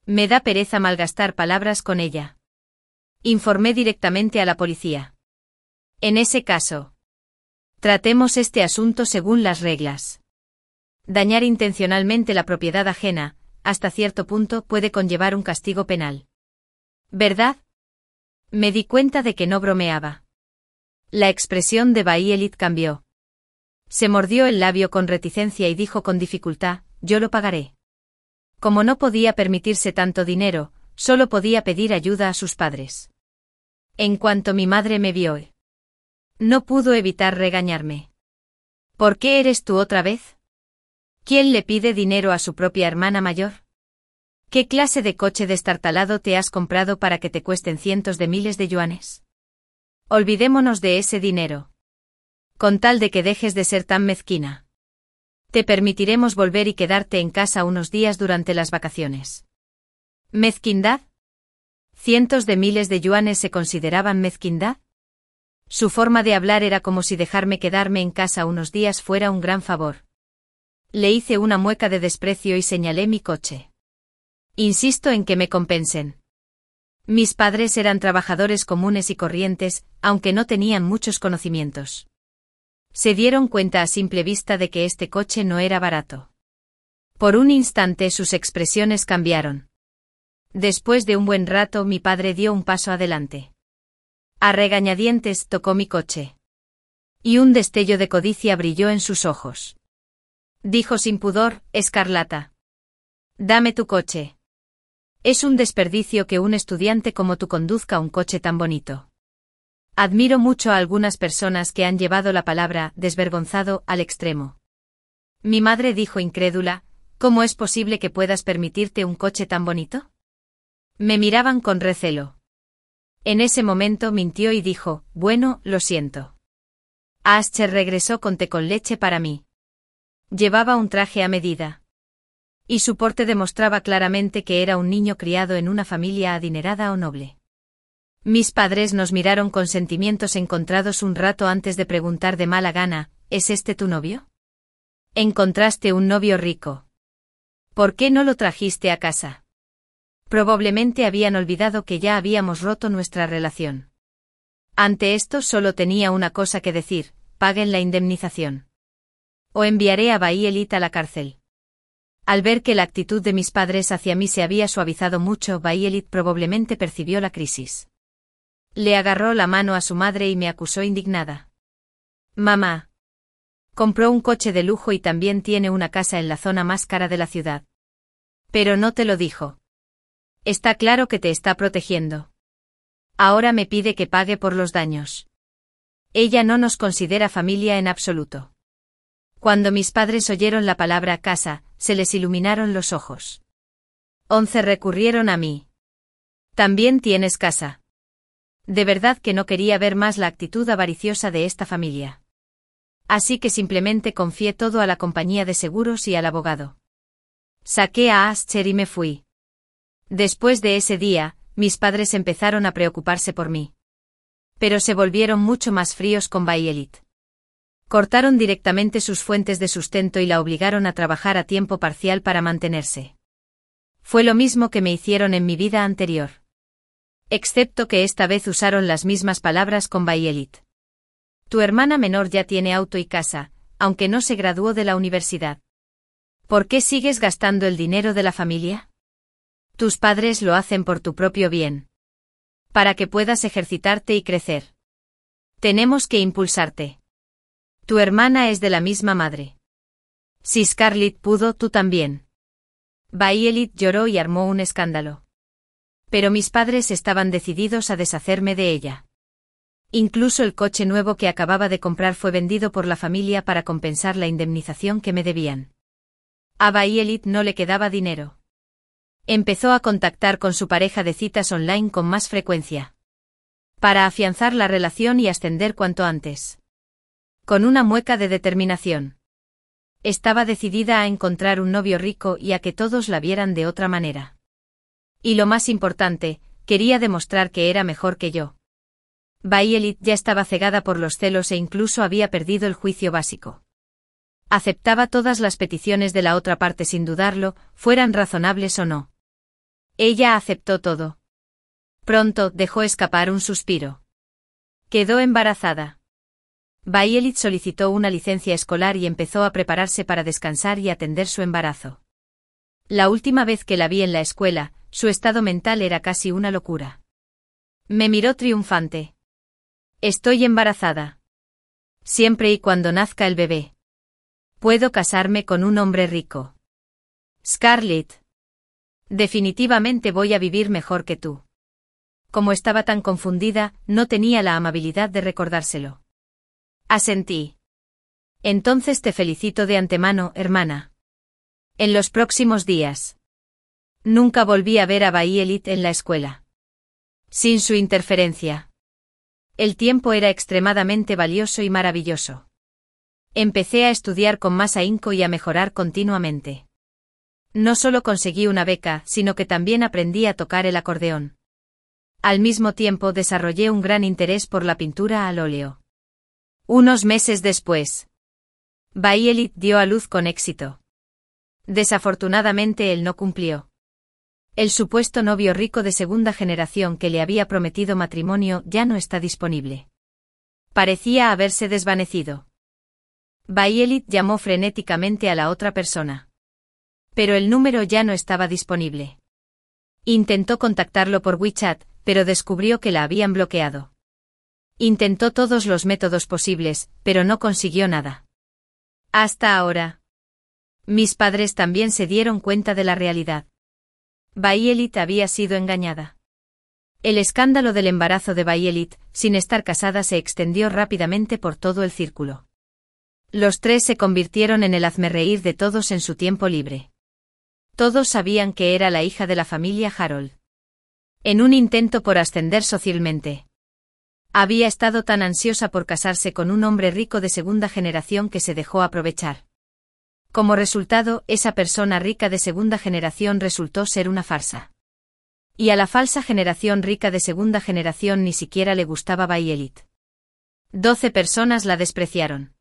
Me da pereza malgastar palabras con ella. Informé directamente a la policía. En ese caso, tratemos este asunto según las reglas. Dañar intencionalmente la propiedad ajena, hasta cierto punto, puede conllevar un castigo penal. ¿Verdad? Me di cuenta de que no bromeaba. La expresión de Bahía Elite cambió. Se mordió el labio con reticencia y dijo con dificultad: yo lo pagaré. Como no podía permitirse tanto dinero, solo podía pedir ayuda a sus padres. En cuanto mi madre me vio, no pudo evitar regañarme. ¿Por qué eres tú otra vez? ¿Quién le pide dinero a su propia hermana mayor? ¿Qué clase de coche destartalado te has comprado para que te cuesten cientos de miles de yuanes? Olvidémonos de ese dinero. Con tal de que dejes de ser tan mezquina. Te permitiremos volver y quedarte en casa unos días durante las vacaciones. ¿Mezquindad? ¿Cientos de miles de yuanes se consideraban mezquindad? Su forma de hablar era como si dejarme quedarme en casa unos días fuera un gran favor. Le hice una mueca de desprecio y señalé mi coche. Insisto en que me compensen. Mis padres eran trabajadores comunes y corrientes, aunque no tenían muchos conocimientos. Se dieron cuenta a simple vista de que este coche no era barato. Por un instante sus expresiones cambiaron. Después de un buen rato mi padre dio un paso adelante. A regañadientes tocó mi coche. Y un destello de codicia brilló en sus ojos. Dijo sin pudor: Escarlata. Dame tu coche. Es un desperdicio que un estudiante como tú conduzca un coche tan bonito. Admiro mucho a algunas personas que han llevado la palabra desvergonzado al extremo. Mi madre dijo incrédula: ¿cómo es posible que puedas permitirte un coche tan bonito? Me miraban con recelo. En ese momento mintió y dijo: bueno, lo siento. Ascher regresó con té con leche para mí. Llevaba un traje a medida. Y su porte demostraba claramente que era un niño criado en una familia adinerada o noble. Mis padres nos miraron con sentimientos encontrados un rato antes de preguntar de mala gana, ¿es este tu novio? Encontraste un novio rico. ¿Por qué no lo trajiste a casa? Probablemente habían olvidado que ya habíamos roto nuestra relación. Ante esto solo tenía una cosa que decir: paguen la indemnización. O enviaré a Bayelit a la cárcel. Al ver que la actitud de mis padres hacia mí se había suavizado mucho, Bayelit probablemente percibió la crisis. Le agarró la mano a su madre y me acusó indignada. Mamá. Compró un coche de lujo y también tiene una casa en la zona más cara de la ciudad. Pero no te lo dijo. Está claro que te está protegiendo. Ahora me pide que pague por los daños. Ella no nos considera familia en absoluto. Cuando mis padres oyeron la palabra casa, se les iluminaron los ojos. 11 recurrieron a mí. ¿También tienes casa? De verdad que no quería ver más la actitud avariciosa de esta familia. Así que simplemente confié todo a la compañía de seguros y al abogado. Saqué a Ascher y me fui. Después de ese día, mis padres empezaron a preocuparse por mí. Pero se volvieron mucho más fríos con Bayelit. Cortaron directamente sus fuentes de sustento y la obligaron a trabajar a tiempo parcial para mantenerse. Fue lo mismo que me hicieron en mi vida anterior. Excepto que esta vez usaron las mismas palabras con Bayelit. Tu hermana menor ya tiene auto y casa, aunque no se graduó de la universidad. ¿Por qué sigues gastando el dinero de la familia? Tus padres lo hacen por tu propio bien. Para que puedas ejercitarte y crecer. Tenemos que impulsarte. Tu hermana es de la misma madre. Si Scarlett pudo, tú también. Bayelit lloró y armó un escándalo. Pero mis padres estaban decididos a deshacerme de ella. Incluso el coche nuevo que acababa de comprar fue vendido por la familia para compensar la indemnización que me debían. A Bayelit no le quedaba dinero. Empezó a contactar con su pareja de citas online con más frecuencia. Para afianzar la relación y ascender cuanto antes. Con una mueca de determinación. Estaba decidida a encontrar un novio rico y a que todos la vieran de otra manera. Y lo más importante, quería demostrar que era mejor que yo. Bayelit ya estaba cegada por los celos e incluso había perdido el juicio básico. Aceptaba todas las peticiones de la otra parte sin dudarlo, fueran razonables o no. Ella aceptó todo. Pronto dejó escapar un suspiro. Quedó embarazada. Bayelit solicitó una licencia escolar y empezó a prepararse para descansar y atender su embarazo. La última vez que la vi en la escuela, su estado mental era casi una locura. Me miró triunfante. Estoy embarazada. Siempre y cuando nazca el bebé. Puedo casarme con un hombre rico. Scarlett. Definitivamente voy a vivir mejor que tú. Como estaba tan confundida, no tenía la amabilidad de recordárselo. Asentí. Entonces te felicito de antemano, hermana. En los próximos días. Nunca volví a ver a Bayelit en la escuela. Sin su interferencia. El tiempo era extremadamente valioso y maravilloso. Empecé a estudiar con más ahínco y a mejorar continuamente. No solo conseguí una beca, sino que también aprendí a tocar el acordeón. Al mismo tiempo desarrollé un gran interés por la pintura al óleo. Unos meses después, Bayelit dio a luz con éxito. Desafortunadamente él no cumplió. El supuesto novio rico de segunda generación que le había prometido matrimonio ya no está disponible. Parecía haberse desvanecido. Bayelit llamó frenéticamente a la otra persona. Pero el número ya no estaba disponible. Intentó contactarlo por WeChat, pero descubrió que la habían bloqueado. Intentó todos los métodos posibles, pero no consiguió nada. Hasta ahora. Mis padres también se dieron cuenta de la realidad. Bayelit había sido engañada. El escándalo del embarazo de Bayelit, sin estar casada, se extendió rápidamente por todo el círculo. Los tres se convirtieron en el hazmerreír de todos en su tiempo libre. Todos sabían que era la hija de la familia Harold. En un intento por ascender socialmente. Había estado tan ansiosa por casarse con un hombre rico de segunda generación que se dejó aprovechar. Como resultado, esa persona rica de segunda generación resultó ser una farsa. Y a la falsa generación rica de segunda generación ni siquiera le gustaba Violet. 12 personas la despreciaron.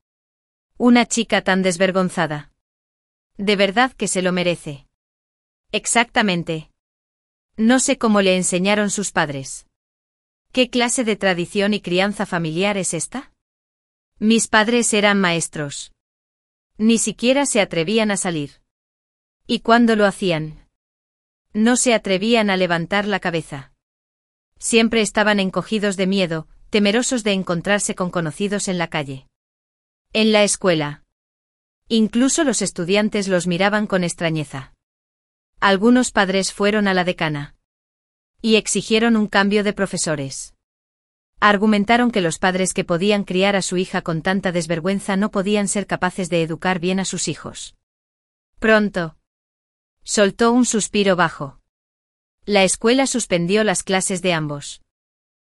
Una chica tan desvergonzada. De verdad que se lo merece. Exactamente. No sé cómo le enseñaron sus padres. ¿Qué clase de tradición y crianza familiar es esta? Mis padres eran maestros. Ni siquiera se atrevían a salir. ¿Y cuándo lo hacían? No se atrevían a levantar la cabeza. Siempre estaban encogidos de miedo, temerosos de encontrarse con conocidos en la calle. En la escuela. Incluso los estudiantes los miraban con extrañeza. Algunos padres fueron a la decana. Y exigieron un cambio de profesores. Argumentaron que los padres que podían criar a su hija con tanta desvergüenza no podían ser capaces de educar bien a sus hijos. Pronto. Soltó un suspiro bajo. La escuela suspendió las clases de ambos.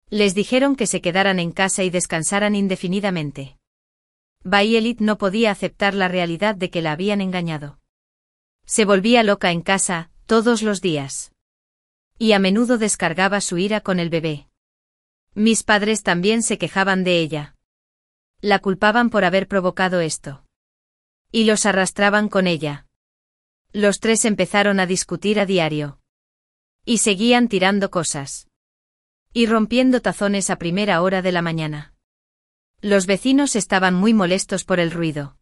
Les dijeron que se quedaran en casa y descansaran indefinidamente. Violet no podía aceptar la realidad de que la habían engañado. Se volvía loca en casa, todos los días. Y a menudo descargaba su ira con el bebé. Mis padres también se quejaban de ella. La culpaban por haber provocado esto. Y los arrastraban con ella. Los tres empezaron a discutir a diario. Y seguían tirando cosas. Y rompiendo tazones a primera hora de la mañana. Los vecinos estaban muy molestos por el ruido.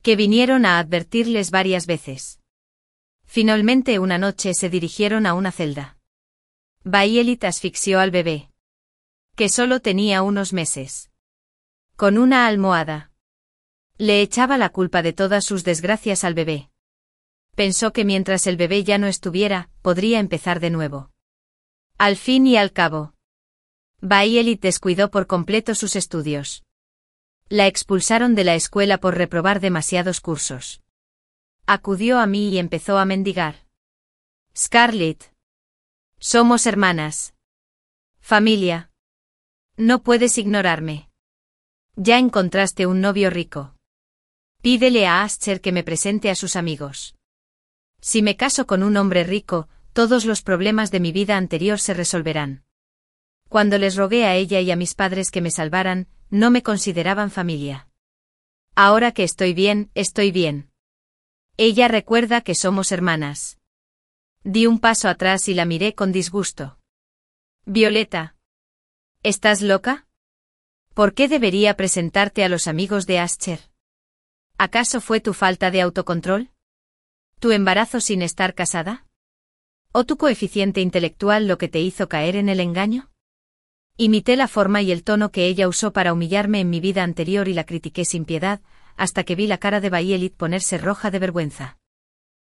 Que vinieron a advertirles varias veces. Finalmente una noche se dirigieron a una celda. Violet asfixió al bebé. Que solo tenía unos meses. Con una almohada. Le echaba la culpa de todas sus desgracias al bebé. Pensó que mientras el bebé ya no estuviera, podría empezar de nuevo. Al fin y al cabo. Violet descuidó por completo sus estudios. La expulsaron de la escuela por reprobar demasiados cursos. Acudió a mí y empezó a mendigar. Scarlett. Somos hermanas. Familia. No puedes ignorarme. Ya encontraste un novio rico. Pídele a Ascher que me presente a sus amigos. Si me caso con un hombre rico, todos los problemas de mi vida anterior se resolverán. Cuando les rogué a ella y a mis padres que me salvaran, no me consideraban familia. Ahora que estoy bien, estoy bien. Ella recuerda que somos hermanas. Di un paso atrás y la miré con disgusto. Violeta. ¿Estás loca? ¿Por qué debería presentarte a los amigos de Ascher? ¿Acaso fue tu falta de autocontrol? ¿Tu embarazo sin estar casada? ¿O tu coeficiente intelectual lo que te hizo caer en el engaño? Imité la forma y el tono que ella usó para humillarme en mi vida anterior y la critiqué sin piedad, hasta que vi la cara de Violet ponerse roja de vergüenza.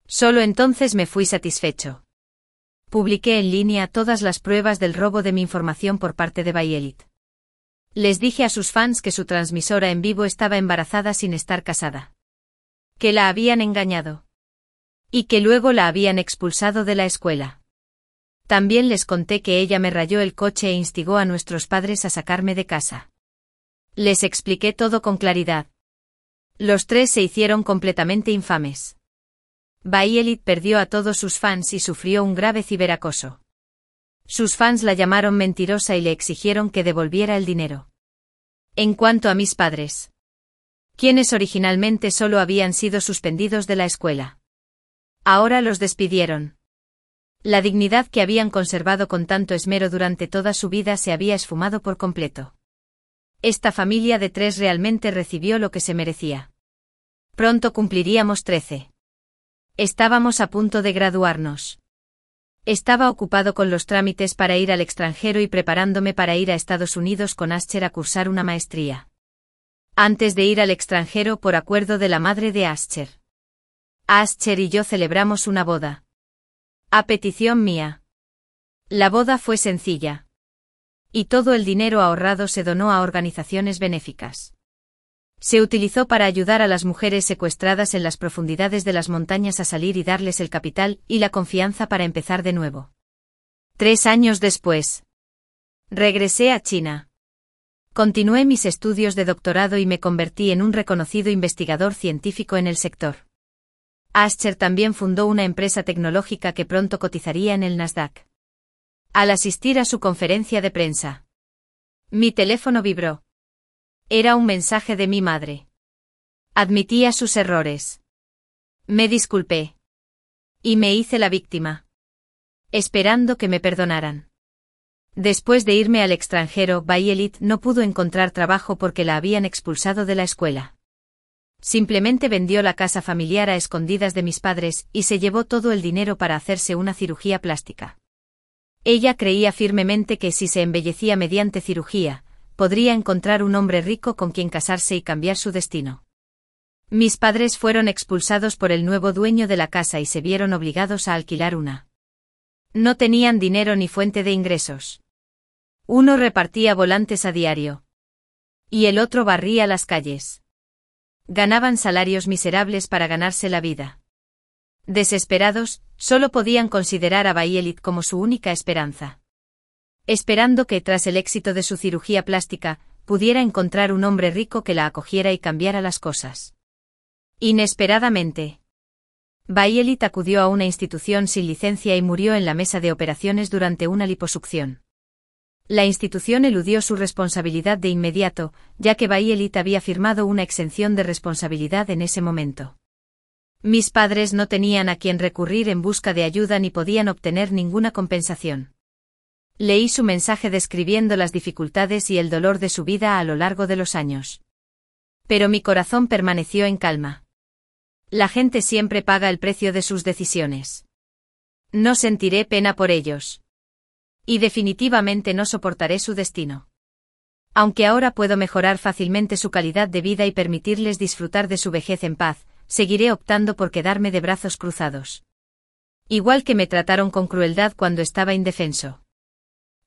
Solo entonces me fui satisfecho. Publiqué en línea todas las pruebas del robo de mi información por parte de Violet. Les dije a sus fans que su transmisora en vivo estaba embarazada sin estar casada. Que la habían engañado. Y que luego la habían expulsado de la escuela. También les conté que ella me rayó el coche e instigó a nuestros padres a sacarme de casa. Les expliqué todo con claridad. Los tres se hicieron completamente infames. Violet perdió a todos sus fans y sufrió un grave ciberacoso. Sus fans la llamaron mentirosa y le exigieron que devolviera el dinero. En cuanto a mis padres, quienes originalmente solo habían sido suspendidos de la escuela, ahora los despidieron. La dignidad que habían conservado con tanto esmero durante toda su vida se había esfumado por completo. Esta familia de tres realmente recibió lo que se merecía. Pronto cumpliríamos 13. Estábamos a punto de graduarnos. Estaba ocupado con los trámites para ir al extranjero y preparándome para ir a Estados Unidos con Ascher a cursar una maestría. Antes de ir al extranjero por acuerdo de la madre de Ascher. Ascher y yo celebramos una boda. A petición mía. La boda fue sencilla. Y todo el dinero ahorrado se donó a organizaciones benéficas. Se utilizó para ayudar a las mujeres secuestradas en las profundidades de las montañas a salir y darles el capital y la confianza para empezar de nuevo. 3 años después. Regresé a China. Continué mis estudios de doctorado y me convertí en un reconocido investigador científico en el sector. Ascher también fundó una empresa tecnológica que pronto cotizaría en el Nasdaq. Al asistir a su conferencia de prensa, mi teléfono vibró. Era un mensaje de mi madre. Admitía sus errores. Me disculpé. Y me hice la víctima, esperando que me perdonaran. Después de irme al extranjero, Violet no pudo encontrar trabajo porque la habían expulsado de la escuela. Simplemente vendió la casa familiar a escondidas de mis padres y se llevó todo el dinero para hacerse una cirugía plástica. Ella creía firmemente que si se embellecía mediante cirugía, podría encontrar un hombre rico con quien casarse y cambiar su destino. Mis padres fueron expulsados por el nuevo dueño de la casa y se vieron obligados a alquilar una. No tenían dinero ni fuente de ingresos. Uno repartía volantes a diario. Y el otro barría las calles. Ganaban salarios miserables para ganarse la vida. Desesperados, solo podían considerar a Violet como su única esperanza. Esperando que, tras el éxito de su cirugía plástica, pudiera encontrar un hombre rico que la acogiera y cambiara las cosas. Inesperadamente, Violet acudió a una institución sin licencia y murió en la mesa de operaciones durante una liposucción. La institución eludió su responsabilidad de inmediato, ya que Violet había firmado una exención de responsabilidad en ese momento. Mis padres no tenían a quien recurrir en busca de ayuda ni podían obtener ninguna compensación. Leí su mensaje describiendo las dificultades y el dolor de su vida a lo largo de los años. Pero mi corazón permaneció en calma. La gente siempre paga el precio de sus decisiones. No sentiré pena por ellos. Y definitivamente no soportaré su destino. Aunque ahora puedo mejorar fácilmente su calidad de vida y permitirles disfrutar de su vejez en paz, seguiré optando por quedarme de brazos cruzados. Igual que me trataron con crueldad cuando estaba indefenso.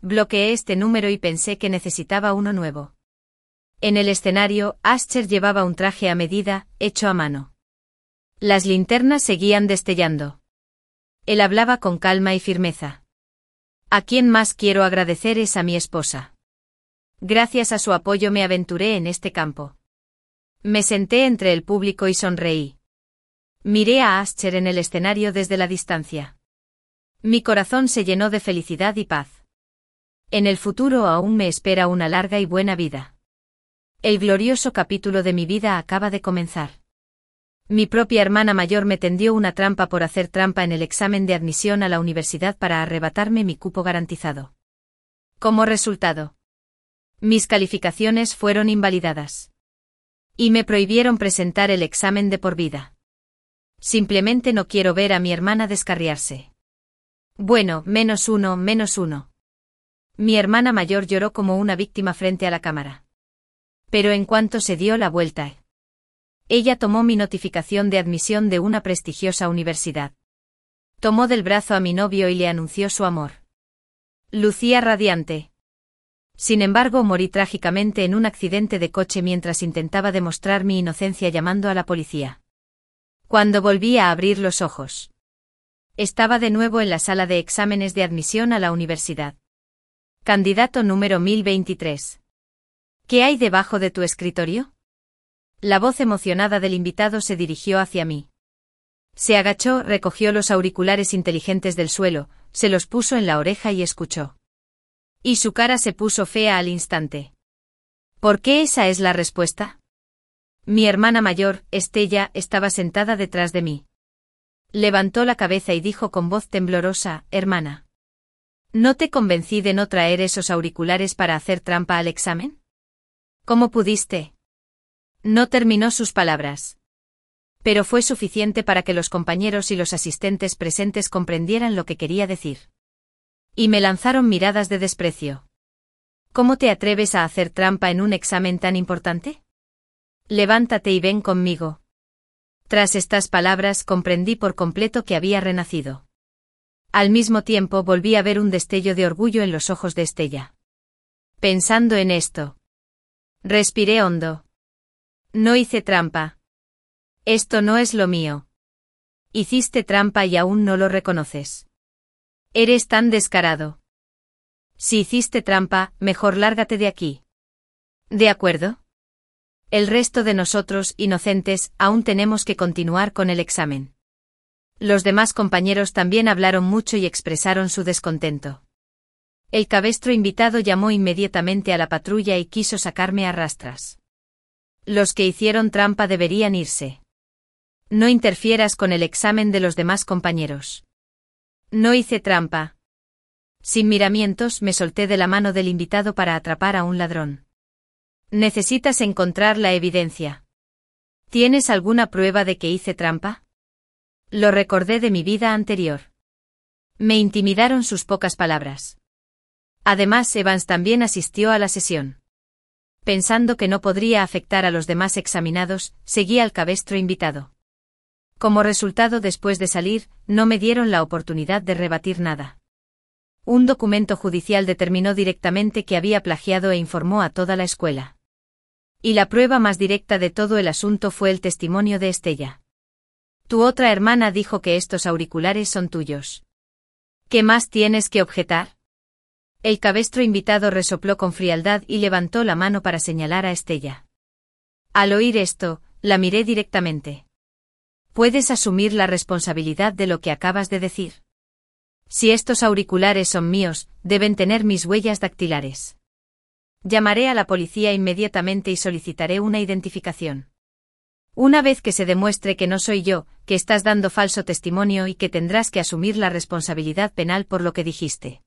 Bloqueé este número y pensé que necesitaba uno nuevo. En el escenario, Ascher llevaba un traje a medida, hecho a mano. Las linternas seguían destellando. Él hablaba con calma y firmeza. A quien más quiero agradecer es a mi esposa. Gracias a su apoyo me aventuré en este campo. Me senté entre el público y sonreí. Miré a Ascher en el escenario desde la distancia. Mi corazón se llenó de felicidad y paz. En el futuro aún me espera una larga y buena vida. El glorioso capítulo de mi vida acaba de comenzar. Mi propia hermana mayor me tendió una trampa por hacer trampa en el examen de admisión a la universidad para arrebatarme mi cupo garantizado. Como resultado, mis calificaciones fueron invalidadas. Y me prohibieron presentar el examen de por vida. Simplemente no quiero ver a mi hermana descarriarse. Bueno, -1. Mi hermana mayor lloró como una víctima frente a la cámara. Pero en cuanto se dio la vuelta, ella tomó mi notificación de admisión de una prestigiosa universidad. Tomó del brazo a mi novio y le anunció su amor. Lucía radiante. Sin embargo, morí trágicamente en un accidente de coche mientras intentaba demostrar mi inocencia llamando a la policía. Cuando volví a abrir los ojos, estaba de nuevo en la sala de exámenes de admisión a la universidad. Candidato número 1023. ¿Qué hay debajo de tu escritorio? La voz emocionada del invitado se dirigió hacia mí. Se agachó, recogió los auriculares inteligentes del suelo, se los puso en la oreja y escuchó. Y su cara se puso fea al instante. ¿Por qué esa es la respuesta? Mi hermana mayor, Estella, estaba sentada detrás de mí. Levantó la cabeza y dijo con voz temblorosa, hermana. ¿No te convencí de no traer esos auriculares para hacer trampa al examen? ¿Cómo pudiste? No terminó sus palabras. Pero fue suficiente para que los compañeros y los asistentes presentes comprendieran lo que quería decir. Y me lanzaron miradas de desprecio. ¿Cómo te atreves a hacer trampa en un examen tan importante? Levántate y ven conmigo. Tras estas palabras comprendí por completo que había renacido. Al mismo tiempo volví a ver un destello de orgullo en los ojos de Estella. Pensando en esto, respiré hondo. No hice trampa. Esto no es lo mío. Hiciste trampa y aún no lo reconoces. Eres tan descarado. Si hiciste trampa, mejor lárgate de aquí. ¿De acuerdo? El resto de nosotros, inocentes, aún tenemos que continuar con el examen. Los demás compañeros también hablaron mucho y expresaron su descontento. El cabestro invitado llamó inmediatamente a la patrulla y quiso sacarme a rastras. Los que hicieron trampa deberían irse. No interfieras con el examen de los demás compañeros. No hice trampa. Sin miramientos me solté de la mano del invitado para atrapar a un ladrón. Necesitas encontrar la evidencia. ¿Tienes alguna prueba de que hice trampa? Lo recordé de mi vida anterior. Me intimidaron sus pocas palabras. Además, Evans también asistió a la sesión. Pensando que no podría afectar a los demás examinados, seguí al cabestro invitado. Como resultado, después de salir, no me dieron la oportunidad de rebatir nada. Un documento judicial determinó directamente que había plagiado e informó a toda la escuela. Y la prueba más directa de todo el asunto fue el testimonio de Estella. Tu otra hermana dijo que estos auriculares son tuyos. ¿Qué más tienes que objetar? El cabestro invitado resopló con frialdad y levantó la mano para señalar a Estella. Al oír esto, la miré directamente. ¿Puedes asumir la responsabilidad de lo que acabas de decir? Si estos auriculares son míos, deben tener mis huellas dactilares. Llamaré a la policía inmediatamente y solicitaré una identificación. Una vez que se demuestre que no soy yo, que estás dando falso testimonio y que tendrás que asumir la responsabilidad penal por lo que dijiste.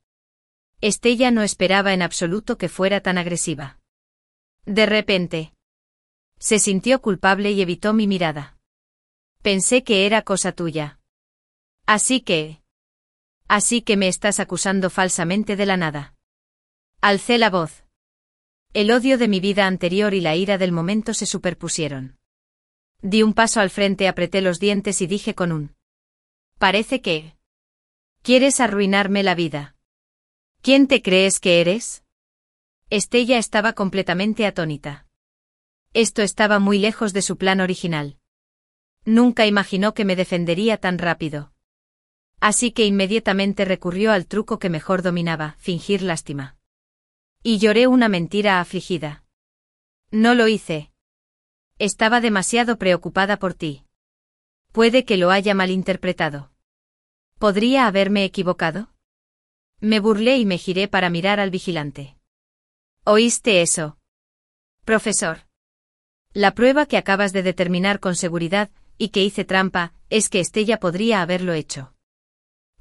Estella no esperaba en absoluto que fuera tan agresiva. De repente, se sintió culpable y evitó mi mirada. Pensé que era cosa tuya. Así que me estás acusando falsamente de la nada. Alcé la voz. El odio de mi vida anterior y la ira del momento se superpusieron. Di un paso al frente, apreté los dientes y dije con un: Parece que quieres arruinarme la vida. ¿Quién te crees que eres? Estella estaba completamente atónita. Esto estaba muy lejos de su plan original. Nunca imaginó que me defendería tan rápido. Así que inmediatamente recurrió al truco que mejor dominaba, fingir lástima. Y lloré una mentira afligida. No lo hice. Estaba demasiado preocupada por ti. Puede que lo haya malinterpretado. ¿Podría haberme equivocado? Me burlé y me giré para mirar al vigilante. ¿Oíste eso? Profesor. La prueba que acabas de determinar con seguridad, y que hice trampa, es que Estella podría haberlo hecho.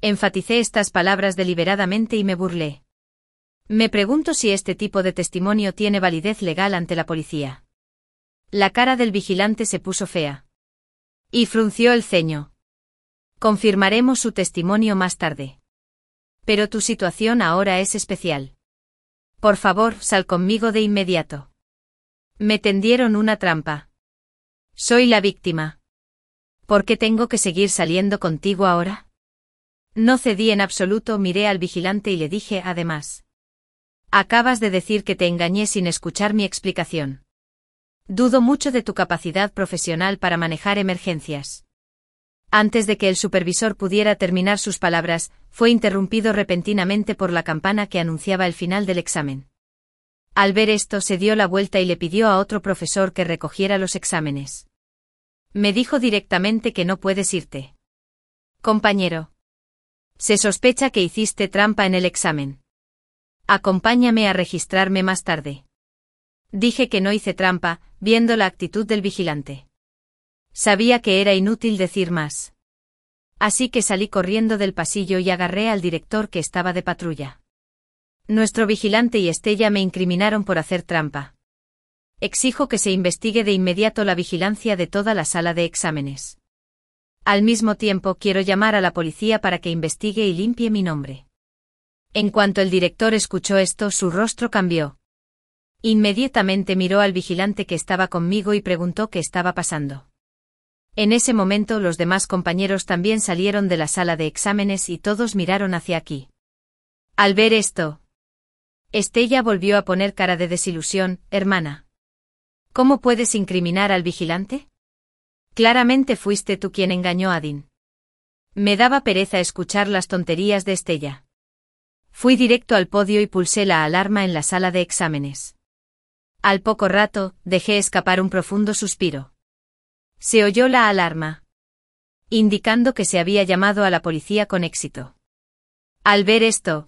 Enfaticé estas palabras deliberadamente y me burlé. Me pregunto si este tipo de testimonio tiene validez legal ante la policía. La cara del vigilante se puso fea. Y frunció el ceño. Confirmaremos su testimonio más tarde. Pero tu situación ahora es especial. Por favor, sal conmigo de inmediato. Me tendieron una trampa. Soy la víctima. ¿Por qué tengo que seguir saliendo contigo ahora? No cedí en absoluto, miré al vigilante y le dije además: Acabas de decir que te engañé sin escuchar mi explicación. Dudo mucho de tu capacidad profesional para manejar emergencias. Antes de que el supervisor pudiera terminar sus palabras, fue interrumpido repentinamente por la campana que anunciaba el final del examen. Al ver esto, se dio la vuelta y le pidió a otro profesor que recogiera los exámenes. Me dijo directamente que no puedes irte. Compañero. Se sospecha que hiciste trampa en el examen. Acompáñame a registrarme más tarde. Dije que no hice trampa, viendo la actitud del vigilante. Sabía que era inútil decir más. Así que salí corriendo del pasillo y agarré al director que estaba de patrulla. Nuestro vigilante y Estella me incriminaron por hacer trampa. Exijo que se investigue de inmediato la vigilancia de toda la sala de exámenes. Al mismo tiempo, quiero llamar a la policía para que investigue y limpie mi nombre. En cuanto el director escuchó esto, su rostro cambió. Inmediatamente miró al vigilante que estaba conmigo y preguntó qué estaba pasando. En ese momento los demás compañeros también salieron de la sala de exámenes y todos miraron hacia aquí. Al ver esto, Estella volvió a poner cara de desilusión. Hermana, ¿cómo puedes incriminar al vigilante? Claramente fuiste tú quien engañó a Dean. Me daba pereza escuchar las tonterías de Estella. Fui directo al podio y pulsé la alarma en la sala de exámenes. Al poco rato, dejé escapar un profundo suspiro. Se oyó la alarma. indicando que se había llamado a la policía con éxito. Al ver esto,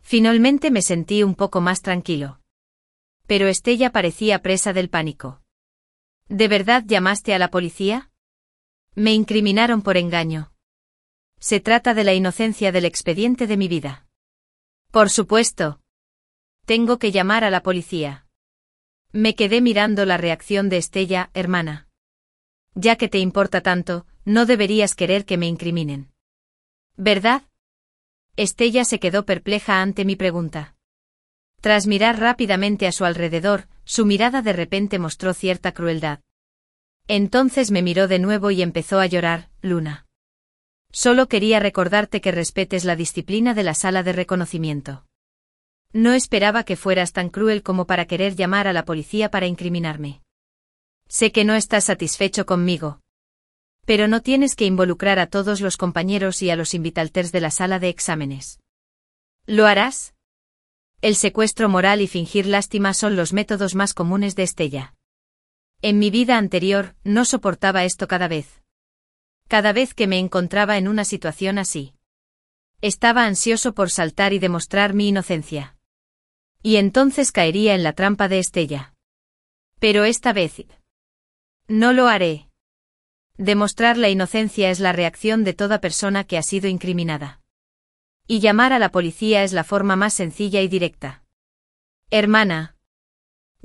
finalmente me sentí un poco más tranquilo. Pero Estella parecía presa del pánico. ¿De verdad llamaste a la policía? Me incriminaron por engaño. Se trata de la inocencia del expediente de mi vida. Por supuesto. Tengo que llamar a la policía. Me quedé mirando la reacción de Estella, hermana. Ya que te importa tanto, no deberías querer que me incriminen. ¿Verdad? Estella se quedó perpleja ante mi pregunta. Tras mirar rápidamente a su alrededor, su mirada de repente mostró cierta crueldad. Entonces me miró de nuevo y empezó a llorar, Luna. Solo quería recordarte que respetes la disciplina de la sala de reconocimiento. No esperaba que fueras tan cruel como para querer llamar a la policía para incriminarme. Sé que no estás satisfecho conmigo. Pero no tienes que involucrar a todos los compañeros y a los invitalters de la sala de exámenes. ¿Lo harás? El secuestro moral y fingir lástima son los métodos más comunes de Estella. En mi vida anterior, no soportaba esto cada vez. Cada vez que me encontraba en una situación así. Estaba ansioso por saltar y demostrar mi inocencia. Y entonces caería en la trampa de Estella. Pero esta vez no lo haré. Demostrar la inocencia es la reacción de toda persona que ha sido incriminada. Y llamar a la policía es la forma más sencilla y directa. Hermana,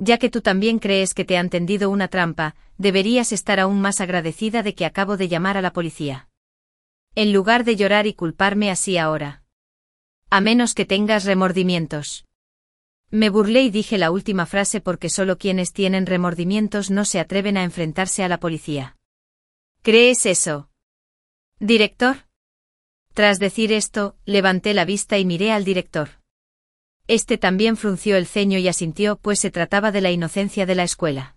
ya que tú también crees que te han tendido una trampa, deberías estar aún más agradecida de que acabo de llamar a la policía. En lugar de llorar y culparme así ahora. A menos que tengas remordimientos. Me burlé y dije la última frase porque solo quienes tienen remordimientos no se atreven a enfrentarse a la policía. ¿Crees eso? ¿Director? Tras decir esto, levanté la vista y miré al director. Este también frunció el ceño y asintió, pues se trataba de la inocencia de la escuela.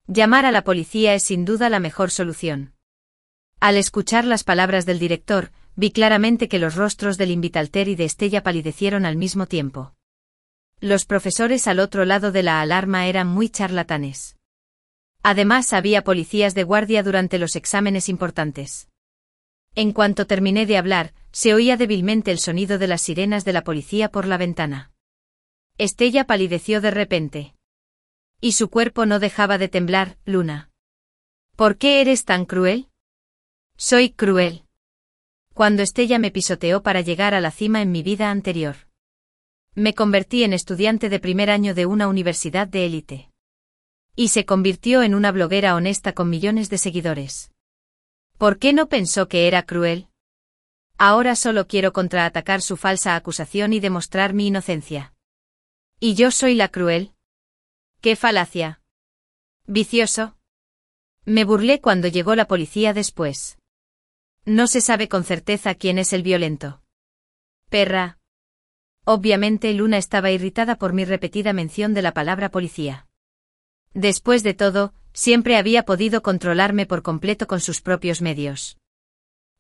Llamar a la policía es sin duda la mejor solución. Al escuchar las palabras del director, vi claramente que los rostros del invitalter y de Estella palidecieron al mismo tiempo. Los profesores al otro lado de la alarma eran muy charlatanes. Además había policías de guardia durante los exámenes importantes. En cuanto terminé de hablar, se oía débilmente el sonido de las sirenas de la policía por la ventana. Estella palideció de repente. Y su cuerpo no dejaba de temblar, Luna. ¿Por qué eres tan cruel? Soy cruel. Cuando Estella me pisoteó para llegar a la cima en mi vida anterior. Me convertí en estudiante de primer año de una universidad de élite. Y se convirtió en una bloguera honesta con millones de seguidores. ¿Por qué no pensó que era cruel? Ahora solo quiero contraatacar su falsa acusación y demostrar mi inocencia. ¿Y yo soy la cruel? ¡Qué falacia! ¿Vicioso? Me burlé cuando llegó la policía después. No se sabe con certeza quién es el violento. Perra. Obviamente Luna estaba irritada por mi repetida mención de la palabra policía. Después de todo, siempre había podido controlarme por completo con sus propios medios.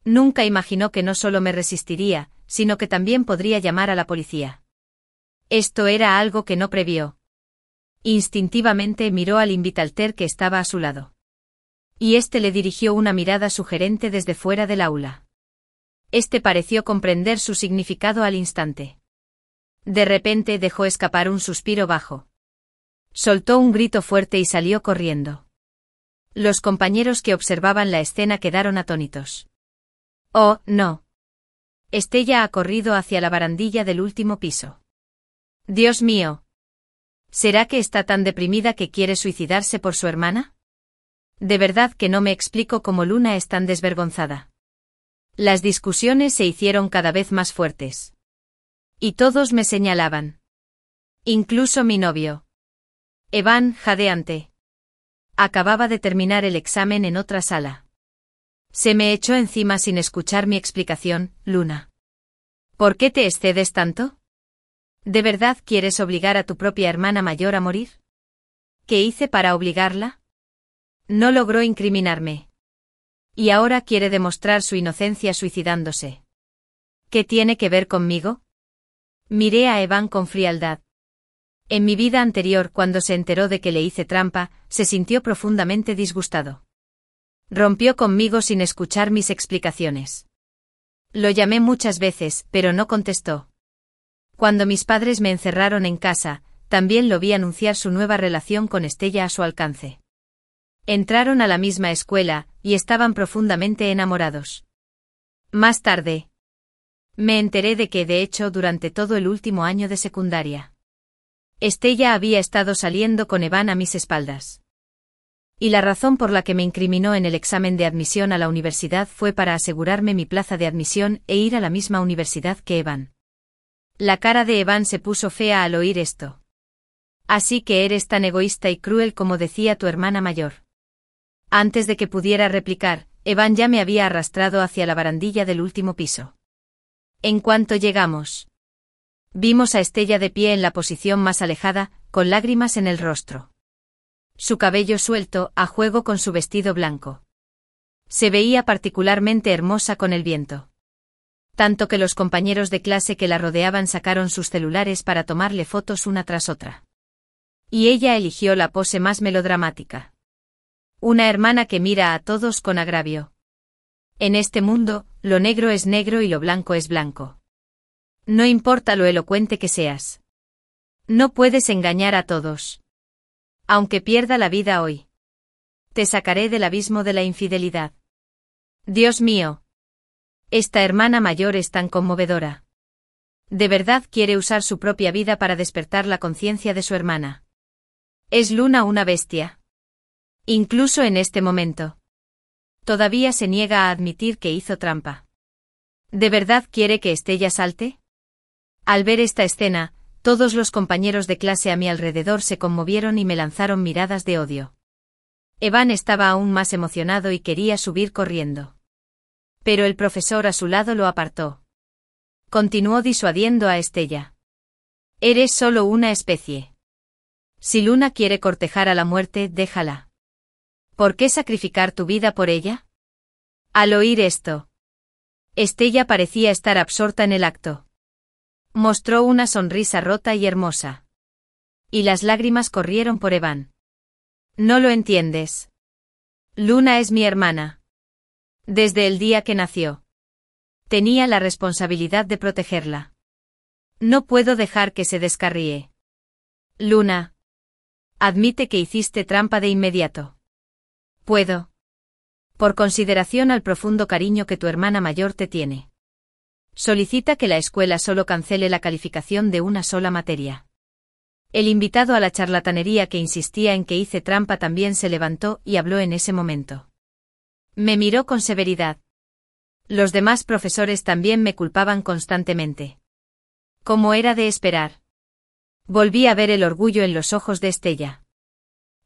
Nunca imaginó que no solo me resistiría, sino que también podría llamar a la policía. Esto era algo que no previó. Instintivamente miró al invitalter que estaba a su lado. Y este le dirigió una mirada sugerente desde fuera del aula. Este pareció comprender su significado al instante. De repente dejó escapar un suspiro bajo. Soltó un grito fuerte y salió corriendo. Los compañeros que observaban la escena quedaron atónitos. ¡Oh, no! Estella ha corrido hacia la barandilla del último piso. ¡Dios mío! ¿Será que está tan deprimida que quiere suicidarse por su hermana? De verdad que no me explico cómo Luna es tan desvergonzada. Las discusiones se hicieron cada vez más fuertes. Y todos me señalaban. Incluso mi novio. Evan, jadeante. Acababa de terminar el examen en otra sala. Se me echó encima sin escuchar mi explicación, Luna. ¿Por qué te excedes tanto? ¿De verdad quieres obligar a tu propia hermana mayor a morir? ¿Qué hice para obligarla? No logró incriminarme. Y ahora quiere demostrar su inocencia suicidándose. ¿Qué tiene que ver conmigo? Miré a Evan con frialdad. En mi vida anterior, cuando se enteró de que le hice trampa, se sintió profundamente disgustado. Rompió conmigo sin escuchar mis explicaciones. Lo llamé muchas veces, pero no contestó. Cuando mis padres me encerraron en casa, también lo vi anunciar su nueva relación con Estella a su alcance. Entraron a la misma escuela, y estaban profundamente enamorados. Más tarde, me enteré de que, de hecho, durante todo el último año de secundaria, Estella había estado saliendo con Evan a mis espaldas. Y la razón por la que me incriminó en el examen de admisión a la universidad fue para asegurarme mi plaza de admisión e ir a la misma universidad que Evan. La cara de Evan se puso fea al oír esto. Así que eres tan egoísta y cruel como decía tu hermana mayor. Antes de que pudiera replicar, Evan ya me había arrastrado hacia la barandilla del último piso. En cuanto llegamos, vimos a Estella de pie en la posición más alejada, con lágrimas en el rostro. Su cabello suelto, a juego con su vestido blanco. Se veía particularmente hermosa con el viento. Tanto que los compañeros de clase que la rodeaban sacaron sus celulares para tomarle fotos una tras otra. Y ella eligió la pose más melodramática. Una hermana que mira a todos con agravio. En este mundo, lo negro es negro y lo blanco es blanco. No importa lo elocuente que seas. No puedes engañar a todos. Aunque pierda la vida hoy. Te sacaré del abismo de la infidelidad. Dios mío. Esta hermana mayor es tan conmovedora. De verdad quiere usar su propia vida para despertar la conciencia de su hermana. ¿Es Luna una bestia? Incluso en este momento. Todavía se niega a admitir que hizo trampa. ¿De verdad quiere que Estella salte? Al ver esta escena, todos los compañeros de clase a mi alrededor se conmovieron y me lanzaron miradas de odio. Evan estaba aún más emocionado y quería subir corriendo. Pero el profesor a su lado lo apartó. Continuó disuadiendo a Estella. Eres solo una especie. Si Luna quiere cortejar a la muerte, déjala. ¿Por qué sacrificar tu vida por ella? Al oír esto, Estella parecía estar absorta en el acto. Mostró una sonrisa rota y hermosa. Y las lágrimas corrieron por Evan. No lo entiendes. Luna es mi hermana. Desde el día que nació. Tenía la responsabilidad de protegerla. No puedo dejar que se descarríe. Luna. Admite que hiciste trampa de inmediato. Puedo. Por consideración al profundo cariño que tu hermana mayor te tiene. Solicita que la escuela solo cancele la calificación de una sola materia. El invitado a la charlatanería que insistía en que hice trampa también se levantó y habló en ese momento. Me miró con severidad. Los demás profesores también me culpaban constantemente. Como era de esperar. Volví a ver el orgullo en los ojos de Estella.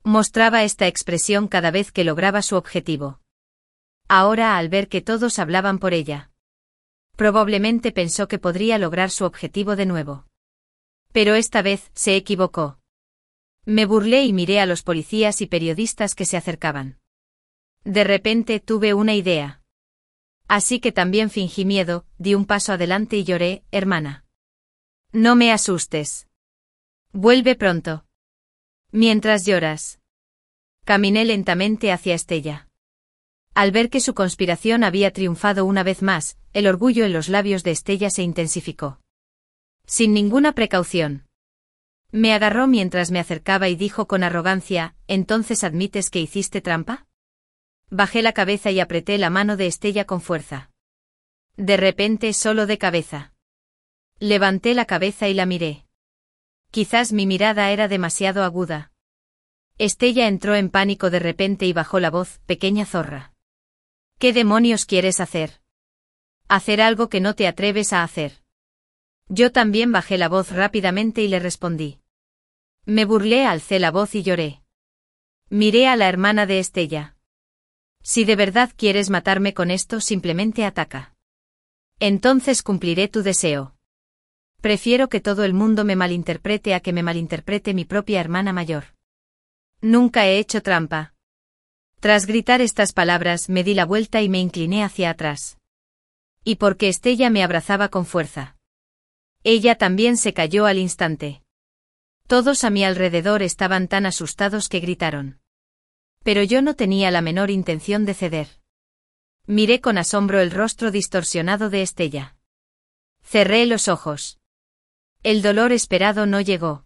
Mostraba esta expresión cada vez que lograba su objetivo. Ahora, al ver que todos hablaban por ella, probablemente pensó que podría lograr su objetivo de nuevo. Pero esta vez se equivocó. Me burlé y miré a los policías y periodistas que se acercaban. De repente tuve una idea. Así que también fingí miedo, di un paso adelante y lloré, hermana. No me asustes. Vuelve pronto. Mientras lloras. Caminé lentamente hacia Estella. Al ver que su conspiración había triunfado una vez más, el orgullo en los labios de Estella se intensificó. Sin ninguna precaución. Me agarró mientras me acercaba y dijo con arrogancia, ¿entonces admites que hiciste trampa? Bajé la cabeza y apreté la mano de Estella con fuerza. De repente solo de cabeza. Levanté la cabeza y la miré. Quizás mi mirada era demasiado aguda. Estella entró en pánico de repente y bajó la voz, pequeña zorra. ¿Qué demonios quieres hacer? Hacer algo que no te atreves a hacer. Yo también bajé la voz rápidamente y le respondí. Me burlé, alcé la voz y lloré. Miré a la hermana de Estella. Si de verdad quieres matarme con esto, simplemente ataca. Entonces cumpliré tu deseo. Prefiero que todo el mundo me malinterprete a que me malinterprete mi propia hermana mayor. Nunca he hecho trampa. Tras gritar estas palabras me di la vuelta y me incliné hacia atrás. Y porque Estella me abrazaba con fuerza. Ella también se cayó al instante. Todos a mi alrededor estaban tan asustados que gritaron. Pero yo no tenía la menor intención de ceder. Miré con asombro el rostro distorsionado de Estella. Cerré los ojos. El dolor esperado no llegó.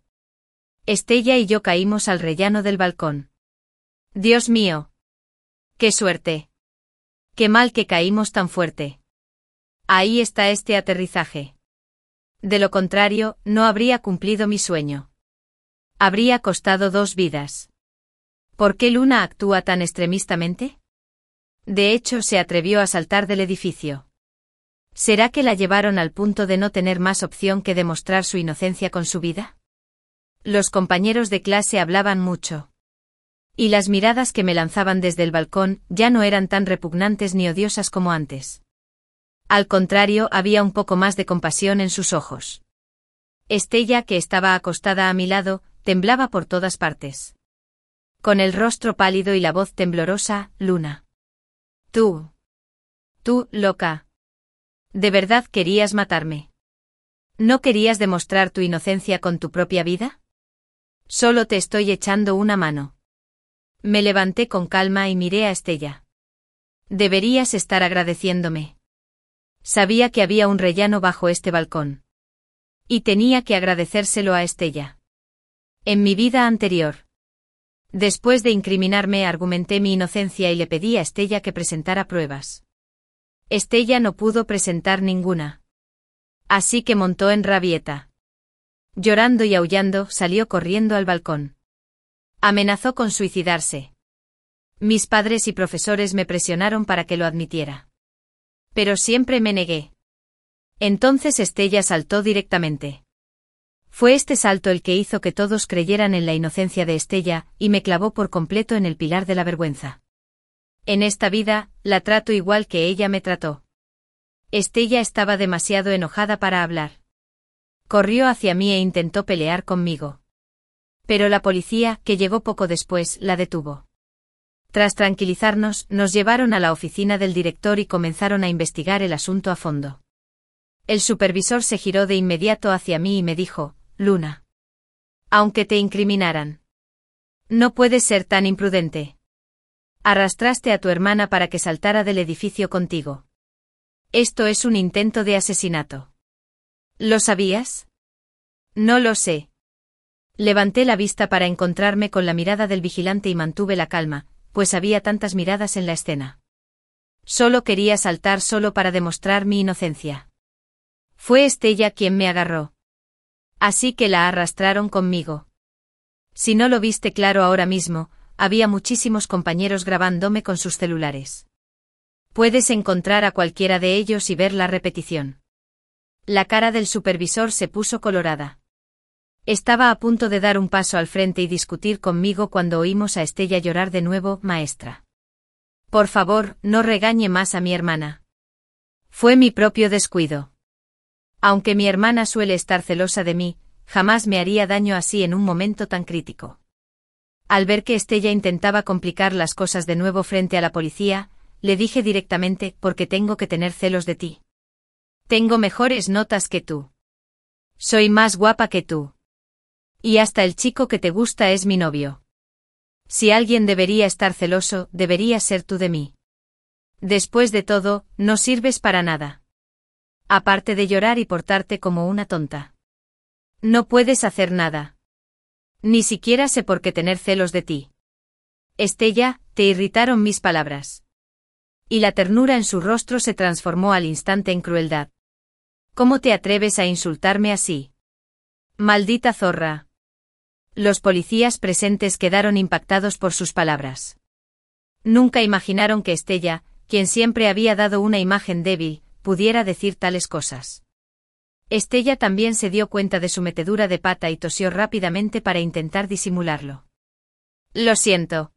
Estella y yo caímos al rellano del balcón. Dios mío. ¡Qué suerte! ¡Qué mal que caímos tan fuerte! Ahí está este aterrizaje. De lo contrario, no habría cumplido mi sueño. Habría costado 2 vidas. ¿Por qué Luna actúa tan extremistamente? De hecho, se atrevió a saltar del edificio. ¿Será que la llevaron al punto de no tener más opción que demostrar su inocencia con su vida? Los compañeros de clase hablaban mucho. Y las miradas que me lanzaban desde el balcón ya no eran tan repugnantes ni odiosas como antes. Al contrario, había un poco más de compasión en sus ojos. Estella, que estaba acostada a mi lado, temblaba por todas partes. Con el rostro pálido y la voz temblorosa, Luna. Tú, loca. ¿De verdad querías matarme? ¿No querías demostrar tu inocencia con tu propia vida? Solo te estoy echando una mano. Me levanté con calma y miré a Estella. Deberías estar agradeciéndome. Sabía que había un rellano bajo este balcón. Y tenía que agradecérselo a Estella. En mi vida anterior. Después de incriminarme, argumenté mi inocencia y le pedí a Estella que presentara pruebas. Estella no pudo presentar ninguna. Así que montó en rabieta. Llorando y aullando, salió corriendo al balcón. Amenazó con suicidarse. Mis padres y profesores me presionaron para que lo admitiera. Pero siempre me negué. Entonces Estella saltó directamente. Fue este salto el que hizo que todos creyeran en la inocencia de Estella, y me clavó por completo en el pilar de la vergüenza. En esta vida, la trato igual que ella me trató. Estella estaba demasiado enojada para hablar. Corrió hacia mí e intentó pelear conmigo. Pero la policía, que llegó poco después, la detuvo. Tras tranquilizarnos, nos llevaron a la oficina del director y comenzaron a investigar el asunto a fondo. El supervisor se giró de inmediato hacia mí y me dijo: Luna. Aunque te incriminaran. No puedes ser tan imprudente. Arrastraste a tu hermana para que saltara del edificio contigo. Esto es un intento de asesinato. ¿Lo sabías? No lo sé. Levanté la vista para encontrarme con la mirada del vigilante y mantuve la calma, pues había tantas miradas en la escena. Solo quería saltar solo para demostrar mi inocencia. Fue Estella quien me agarró. Así que la arrastraron conmigo. Si no lo viste claro ahora mismo, había muchísimos compañeros grabándome con sus celulares. Puedes encontrar a cualquiera de ellos y ver la repetición. La cara del supervisor se puso colorada. Estaba a punto de dar un paso al frente y discutir conmigo cuando oímos a Estella llorar de nuevo: maestra. Por favor, no regañe más a mi hermana. Fue mi propio descuido. Aunque mi hermana suele estar celosa de mí, jamás me haría daño así en un momento tan crítico. Al ver que Estella intentaba complicar las cosas de nuevo frente a la policía, le dije directamente: porque tengo que tener celos de ti. Tengo mejores notas que tú. Soy más guapa que tú. Y hasta el chico que te gusta es mi novio. Si alguien debería estar celoso, deberías ser tú de mí. Después de todo, no sirves para nada. Aparte de llorar y portarte como una tonta. No puedes hacer nada. Ni siquiera sé por qué tener celos de ti. Estella, te irritaron mis palabras. Y la ternura en su rostro se transformó al instante en crueldad. ¿Cómo te atreves a insultarme así? Maldita zorra. Los policías presentes quedaron impactados por sus palabras. Nunca imaginaron que Estella, quien siempre había dado una imagen débil, pudiera decir tales cosas. Estella también se dio cuenta de su metedura de pata y tosió rápidamente para intentar disimularlo. Lo siento.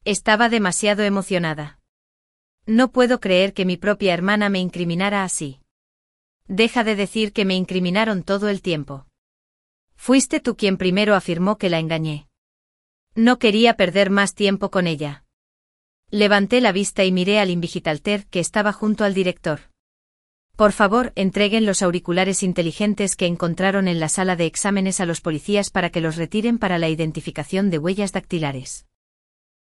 Estaba demasiado emocionada. No puedo creer que mi propia hermana me incriminara así. Deja de decir que me incriminaron todo el tiempo. Fuiste tú quien primero afirmó que la engañé. No quería perder más tiempo con ella. Levanté la vista y miré al invigilator que estaba junto al director. Por favor, entreguen los auriculares inteligentes que encontraron en la sala de exámenes a los policías para que los retiren para la identificación de huellas dactilares.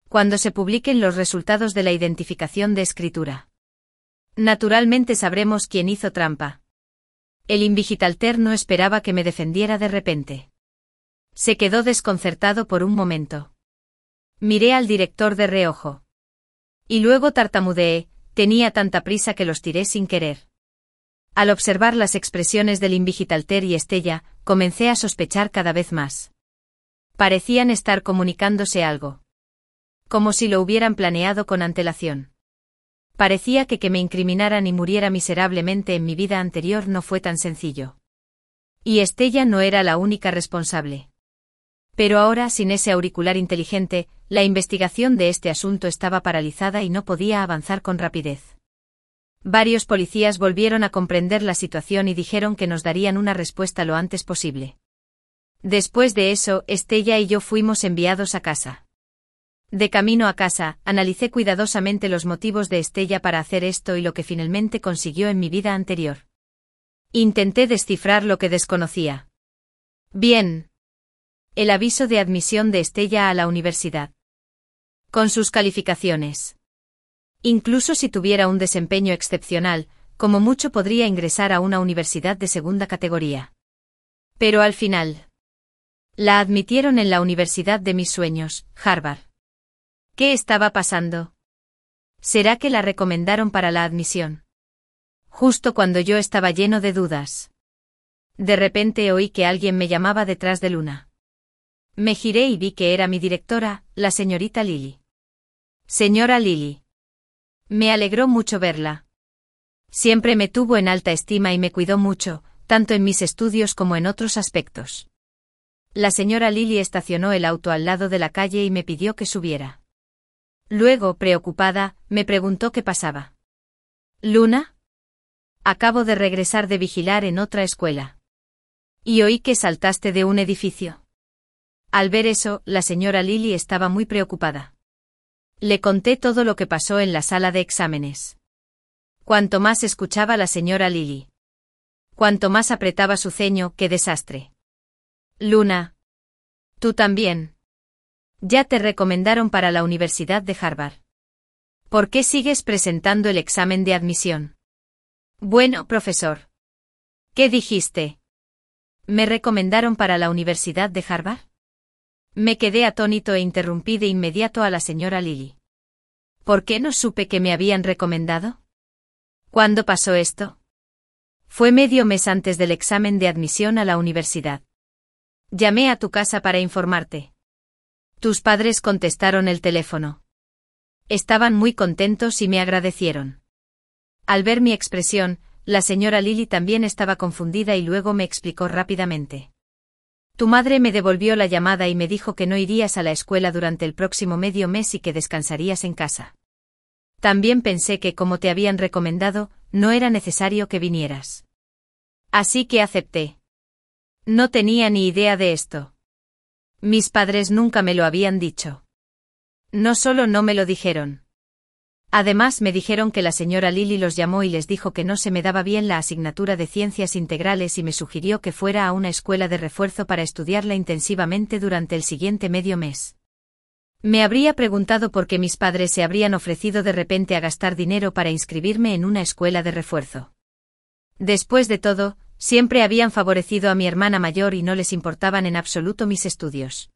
Cuando se publiquen los resultados de la identificación de escritura. Naturalmente sabremos quién hizo trampa. El Invigitalter no esperaba que me defendiera de repente. Se quedó desconcertado por un momento. Miré al director de reojo. Y luego tartamudeé, tenía tanta prisa que los tiré sin querer. Al observar las expresiones del Invigitalter y Estella, comencé a sospechar cada vez más. Parecían estar comunicándose algo. Como si lo hubieran planeado con antelación. Parecía que me incriminaran y muriera miserablemente en mi vida anterior no fue tan sencillo. Y Estella no era la única responsable. Pero ahora, sin ese auricular inteligente, la investigación de este asunto estaba paralizada y no podía avanzar con rapidez. Varios policías volvieron a comprender la situación y dijeron que nos darían una respuesta lo antes posible. Después de eso, Estella y yo fuimos enviados a casa. De camino a casa, analicé cuidadosamente los motivos de Estella para hacer esto y lo que finalmente consiguió en mi vida anterior. Intenté descifrar lo que desconocía. Bien. El aviso de admisión de Estella a la universidad. Con sus calificaciones. Incluso si tuviera un desempeño excepcional, como mucho podría ingresar a una universidad de segunda categoría. Pero al final. La admitieron en la universidad de mis sueños, Harvard. ¿Qué estaba pasando? ¿Será que la recomendaron para la admisión? Justo cuando yo estaba lleno de dudas. De repente oí que alguien me llamaba detrás de Luna. Me giré y vi que era mi directora, la señorita Lily. Señora Lily. Me alegró mucho verla. Siempre me tuvo en alta estima y me cuidó mucho, tanto en mis estudios como en otros aspectos. La señora Lily estacionó el auto al lado de la calle y me pidió que subiera. Luego, preocupada, me preguntó qué pasaba. ¿Luna? Acabo de regresar de vigilar en otra escuela. Y oí que saltaste de un edificio. Al ver eso, la señora Lily estaba muy preocupada. Le conté todo lo que pasó en la sala de exámenes. Cuanto más escuchaba la señora Lily. Cuanto más apretaba su ceño, ¡qué desastre! Luna. Tú también. Ya te recomendaron para la Universidad de Harvard. ¿Por qué sigues presentando el examen de admisión? Bueno, profesor. ¿Qué dijiste? ¿Me recomendaron para la Universidad de Harvard? Me quedé atónito e interrumpí de inmediato a la señora Lily. ¿Por qué no supe que me habían recomendado? ¿Cuándo pasó esto? Fue medio mes antes del examen de admisión a la universidad. Llamé a tu casa para informarte. Tus padres contestaron el teléfono. Estaban muy contentos y me agradecieron. Al ver mi expresión, la señora Lily también estaba confundida y luego me explicó rápidamente. Tu madre me devolvió la llamada y me dijo que no irías a la escuela durante el próximo medio mes y que descansarías en casa. También pensé que como te habían recomendado, no era necesario que vinieras. Así que acepté. No tenía ni idea de esto. Mis padres nunca me lo habían dicho. No solo no me lo dijeron. Además me dijeron que la señora Lily los llamó y les dijo que no se me daba bien la asignatura de ciencias integrales y me sugirió que fuera a una escuela de refuerzo para estudiarla intensivamente durante el siguiente medio mes. Me habría preguntado por qué mis padres se habrían ofrecido de repente a gastar dinero para inscribirme en una escuela de refuerzo. Después de todo, siempre habían favorecido a mi hermana mayor y no les importaban en absoluto mis estudios.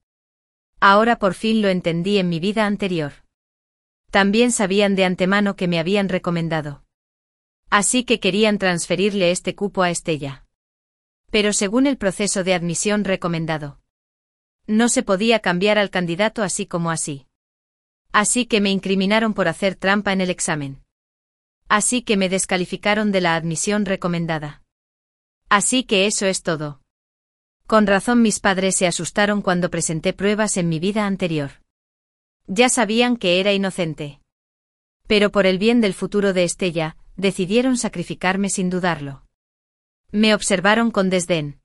Ahora por fin lo entendí en mi vida anterior. También sabían de antemano que me habían recomendado. Así que querían transferirle este cupo a Estella. Pero según el proceso de admisión recomendado. No se podía cambiar al candidato así como así. Así que me incriminaron por hacer trampa en el examen. Así que me descalificaron de la admisión recomendada. Así que eso es todo. Con razón mis padres se asustaron cuando presenté pruebas en mi vida anterior. Ya sabían que era inocente. Pero por el bien del futuro de Estella, decidieron sacrificarme sin dudarlo. Me observaron con desdén.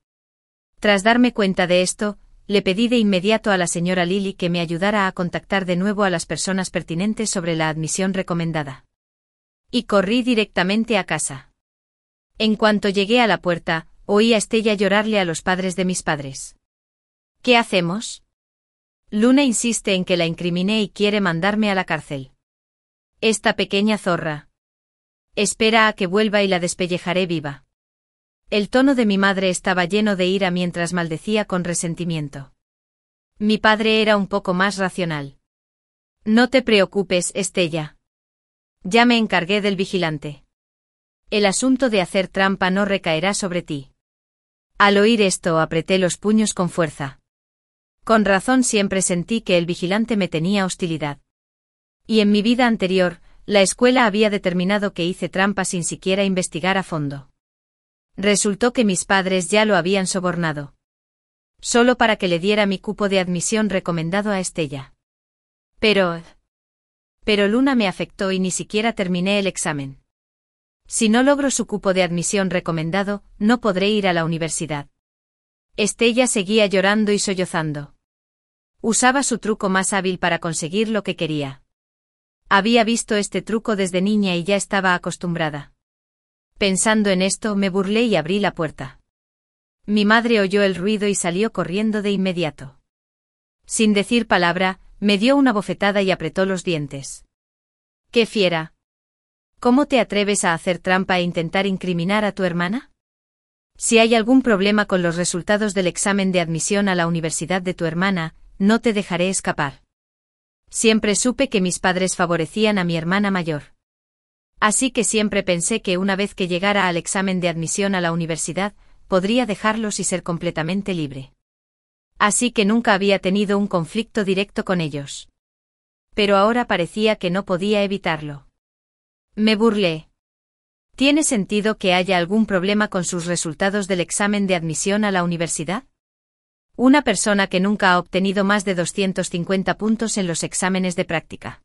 Tras darme cuenta de esto, le pedí de inmediato a la señora Lily que me ayudara a contactar de nuevo a las personas pertinentes sobre la admisión recomendada. Y corrí directamente a casa. En cuanto llegué a la puerta, oí a Estella llorarle a los padres de mis padres. ¿Qué hacemos? Luna insiste en que la incriminé y quiere mandarme a la cárcel. Esta pequeña zorra. Espera a que vuelva y la despellejaré viva. El tono de mi madre estaba lleno de ira mientras maldecía con resentimiento. Mi padre era un poco más racional. No te preocupes, Estella. Ya me encargué del vigilante. El asunto de hacer trampa no recaerá sobre ti. Al oír esto apreté los puños con fuerza. Con razón siempre sentí que el vigilante me tenía hostilidad. Y en mi vida anterior, la escuela había determinado que hice trampa sin siquiera investigar a fondo. Resultó que mis padres ya lo habían sobornado. Solo para que le diera mi cupo de admisión recomendado a Estella. Pero Luna me afectó y ni siquiera terminé el examen. Si no logro su cupo de admisión recomendado, no podré ir a la universidad. Estella seguía llorando y sollozando. Usaba su truco más hábil para conseguir lo que quería. Había visto este truco desde niña y ya estaba acostumbrada. Pensando en esto, me burlé y abrí la puerta. Mi madre oyó el ruido y salió corriendo de inmediato. Sin decir palabra, me dio una bofetada y apretó los dientes. ¡Qué fiera! ¿Cómo te atreves a hacer trampa e intentar incriminar a tu hermana? Si hay algún problema con los resultados del examen de admisión a la universidad de tu hermana, no te dejaré escapar. Siempre supe que mis padres favorecían a mi hermana mayor. Así que siempre pensé que una vez que llegara al examen de admisión a la universidad, podría dejarlos y ser completamente libre. Así que nunca había tenido un conflicto directo con ellos. Pero ahora parecía que no podía evitarlo. Me burlé. ¿Tiene sentido que haya algún problema con sus resultados del examen de admisión a la universidad? Una persona que nunca ha obtenido más de 250 puntos en los exámenes de práctica.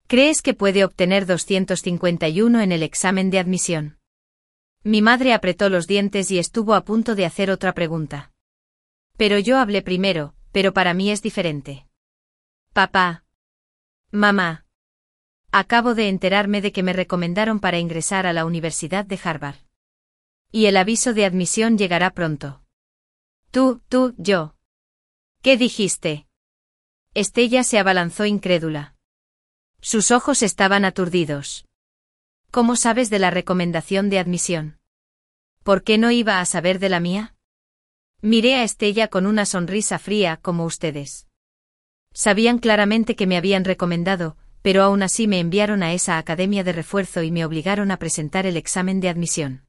¿Crees que puede obtener 251 en el examen de admisión? Mi madre apretó los dientes y estuvo a punto de hacer otra pregunta. Pero yo hablé primero, pero para mí es diferente. Papá. Mamá. Acabo de enterarme de que me recomendaron para ingresar a la Universidad de Harvard. Y el aviso de admisión llegará pronto. Yo. ¿Qué dijiste? Estella se abalanzó incrédula. Sus ojos estaban aturdidos. ¿Cómo sabes de la recomendación de admisión? ¿Por qué no iba a saber de la mía? Miré a Estella con una sonrisa fría como ustedes. Sabían claramente que me habían recomendado, pero aún así me enviaron a esa academia de refuerzo y me obligaron a presentar el examen de admisión.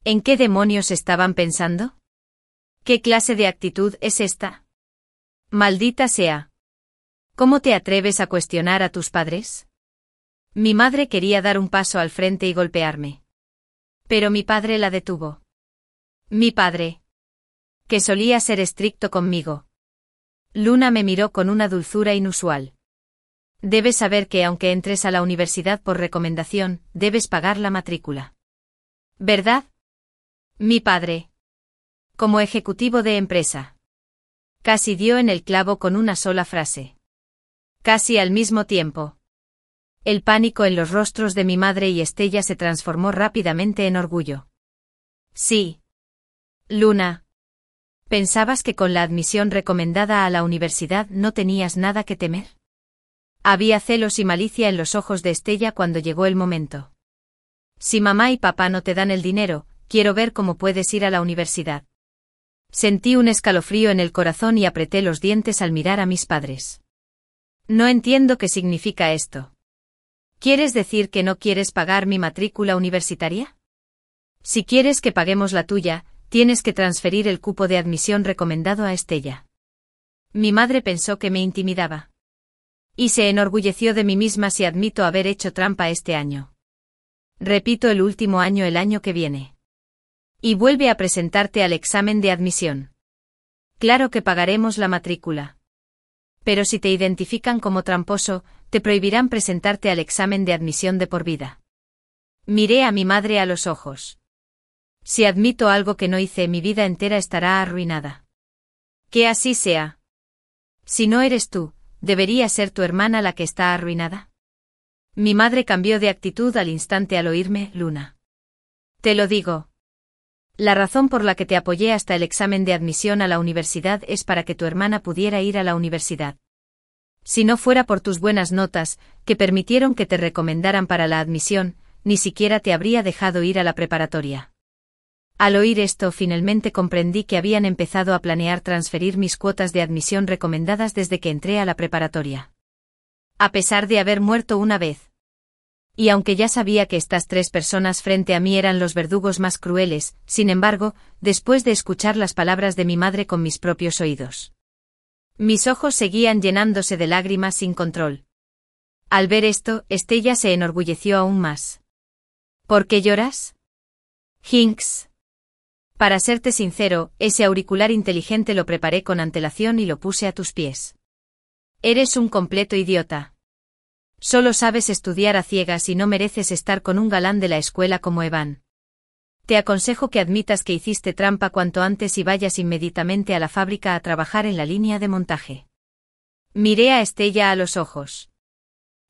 ¿En qué demonios estaban pensando? ¿Qué clase de actitud es esta? Maldita sea. ¿Cómo te atreves a cuestionar a tus padres? Mi madre quería dar un paso al frente y golpearme. Pero mi padre la detuvo. Mi padre. Que solía ser estricto conmigo. Luna me miró con una dulzura inusual. Debes saber que aunque entres a la universidad por recomendación, debes pagar la matrícula. ¿Verdad? Mi padre. Como ejecutivo de empresa. Casi dio en el clavo con una sola frase. Casi al mismo tiempo. El pánico en los rostros de mi madre y Estella se transformó rápidamente en orgullo. Sí. Luna. ¿Pensabas que con la admisión recomendada a la universidad no tenías nada que temer? Había celos y malicia en los ojos de Estella cuando llegó el momento. Si mamá y papá no te dan el dinero, quiero ver cómo puedes ir a la universidad. Sentí un escalofrío en el corazón y apreté los dientes al mirar a mis padres. No entiendo qué significa esto. ¿Quieres decir que no quieres pagar mi matrícula universitaria? Si quieres que paguemos la tuya, tienes que transferir el cupo de admisión recomendado a Estella. Mi madre pensó que me intimidaba. Y se enorgulleció de mí misma si admito haber hecho trampa este año. Repito el último año el año que viene. Y vuelve a presentarte al examen de admisión. Claro que pagaremos la matrícula. Pero si te identifican como tramposo, te prohibirán presentarte al examen de admisión de por vida. Miré a mi madre a los ojos. Si admito algo que no hice, mi vida entera estará arruinada. Que así sea. Si no eres tú, ¿debería ser tu hermana la que está arruinada? Mi madre cambió de actitud al instante al oírme, Luna. Te lo digo. La razón por la que te apoyé hasta el examen de admisión a la universidad es para que tu hermana pudiera ir a la universidad. Si no fuera por tus buenas notas, que permitieron que te recomendaran para la admisión, ni siquiera te habría dejado ir a la preparatoria. Al oír esto, finalmente comprendí que habían empezado a planear transferir mis cuotas de admisión recomendadas desde que entré a la preparatoria. A pesar de haber muerto una vez. Y aunque ya sabía que estas 3 personas frente a mí eran los verdugos más crueles, sin embargo, después de escuchar las palabras de mi madre con mis propios oídos, mis ojos seguían llenándose de lágrimas sin control. Al ver esto, Estella se enorgulleció aún más. ¿Por qué lloras? Hinks. Para serte sincero, ese auricular inteligente lo preparé con antelación y lo puse a tus pies. Eres un completo idiota. Solo sabes estudiar a ciegas y no mereces estar con un galán de la escuela como Evan. Te aconsejo que admitas que hiciste trampa cuanto antes y vayas inmediatamente a la fábrica a trabajar en la línea de montaje. Miré a Estella a los ojos.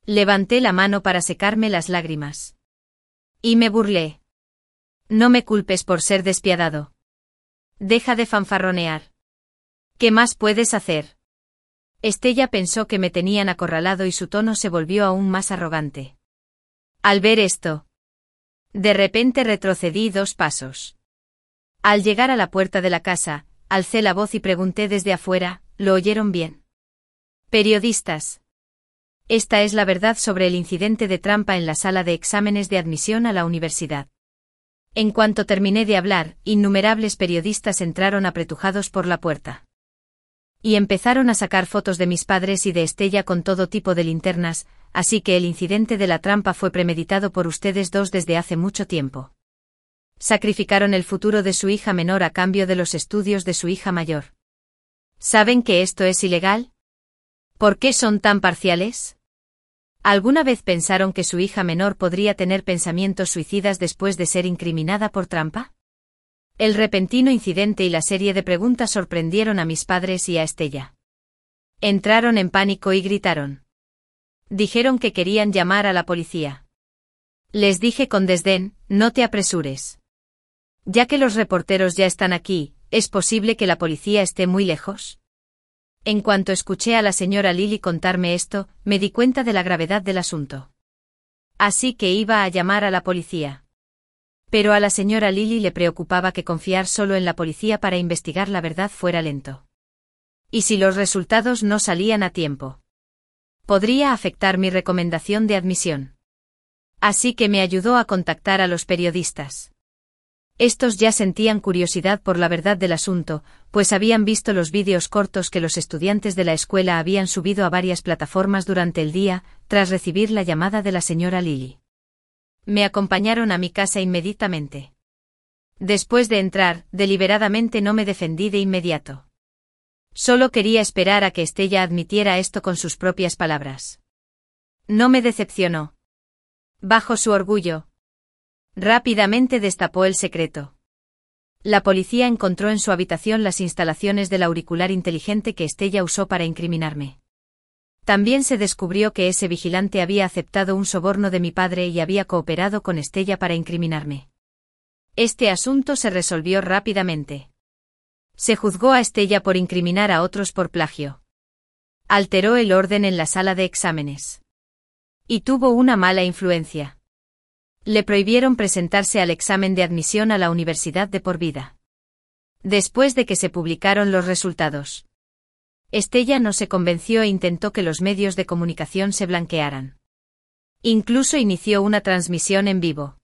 Levanté la mano para secarme las lágrimas. Y me burlé. No me culpes por ser despiadado. Deja de fanfarronear. ¿Qué más puedes hacer? Estella pensó que me tenían acorralado y su tono se volvió aún más arrogante. Al ver esto, de repente retrocedí 2 pasos. Al llegar a la puerta de la casa, alcé la voz y pregunté desde afuera, ¿lo oyeron bien? Periodistas. Esta es la verdad sobre el incidente de trampa en la sala de exámenes de admisión a la universidad. En cuanto terminé de hablar, innumerables periodistas entraron apretujados por la puerta. Y empezaron a sacar fotos de mis padres y de Estella con todo tipo de linternas, así que el incidente de la trampa fue premeditado por ustedes 2 desde hace mucho tiempo. Sacrificaron el futuro de su hija menor a cambio de los estudios de su hija mayor. ¿Saben que esto es ilegal? ¿Por qué son tan parciales? ¿Alguna vez pensaron que su hija menor podría tener pensamientos suicidas después de ser incriminada por trampa? El repentino incidente y la serie de preguntas sorprendieron a mis padres y a Estella. Entraron en pánico y gritaron. Dijeron que querían llamar a la policía. Les dije con desdén, no te apresures. Ya que los reporteros ya están aquí, ¿es posible que la policía esté muy lejos? En cuanto escuché a la señora Lily contarme esto, me di cuenta de la gravedad del asunto. Así que iba a llamar a la policía. Pero a la señora Lily le preocupaba que confiar solo en la policía para investigar la verdad fuera lento. ¿Y si los resultados no salían a tiempo? Podría afectar mi recomendación de admisión. Así que me ayudó a contactar a los periodistas. Estos ya sentían curiosidad por la verdad del asunto, pues habían visto los vídeos cortos que los estudiantes de la escuela habían subido a varias plataformas durante el día, tras recibir la llamada de la señora Lily. Me acompañaron a mi casa inmediatamente. Después de entrar, deliberadamente no me defendí de inmediato. Solo quería esperar a que Estella admitiera esto con sus propias palabras. No me decepcionó. Bajo su orgullo, rápidamente destapó el secreto. La policía encontró en su habitación las instalaciones del auricular inteligente que Estella usó para incriminarme. También se descubrió que ese vigilante había aceptado un soborno de mi padre y había cooperado con Estella para incriminarme. Este asunto se resolvió rápidamente. Se juzgó a Estella por incriminar a otros por plagio. Alteró el orden en la sala de exámenes. Y tuvo una mala influencia. Le prohibieron presentarse al examen de admisión a la universidad de por vida. Después de que se publicaron los resultados, Estella no se convenció e intentó que los medios de comunicación se blanquearan. Incluso inició una transmisión en vivo.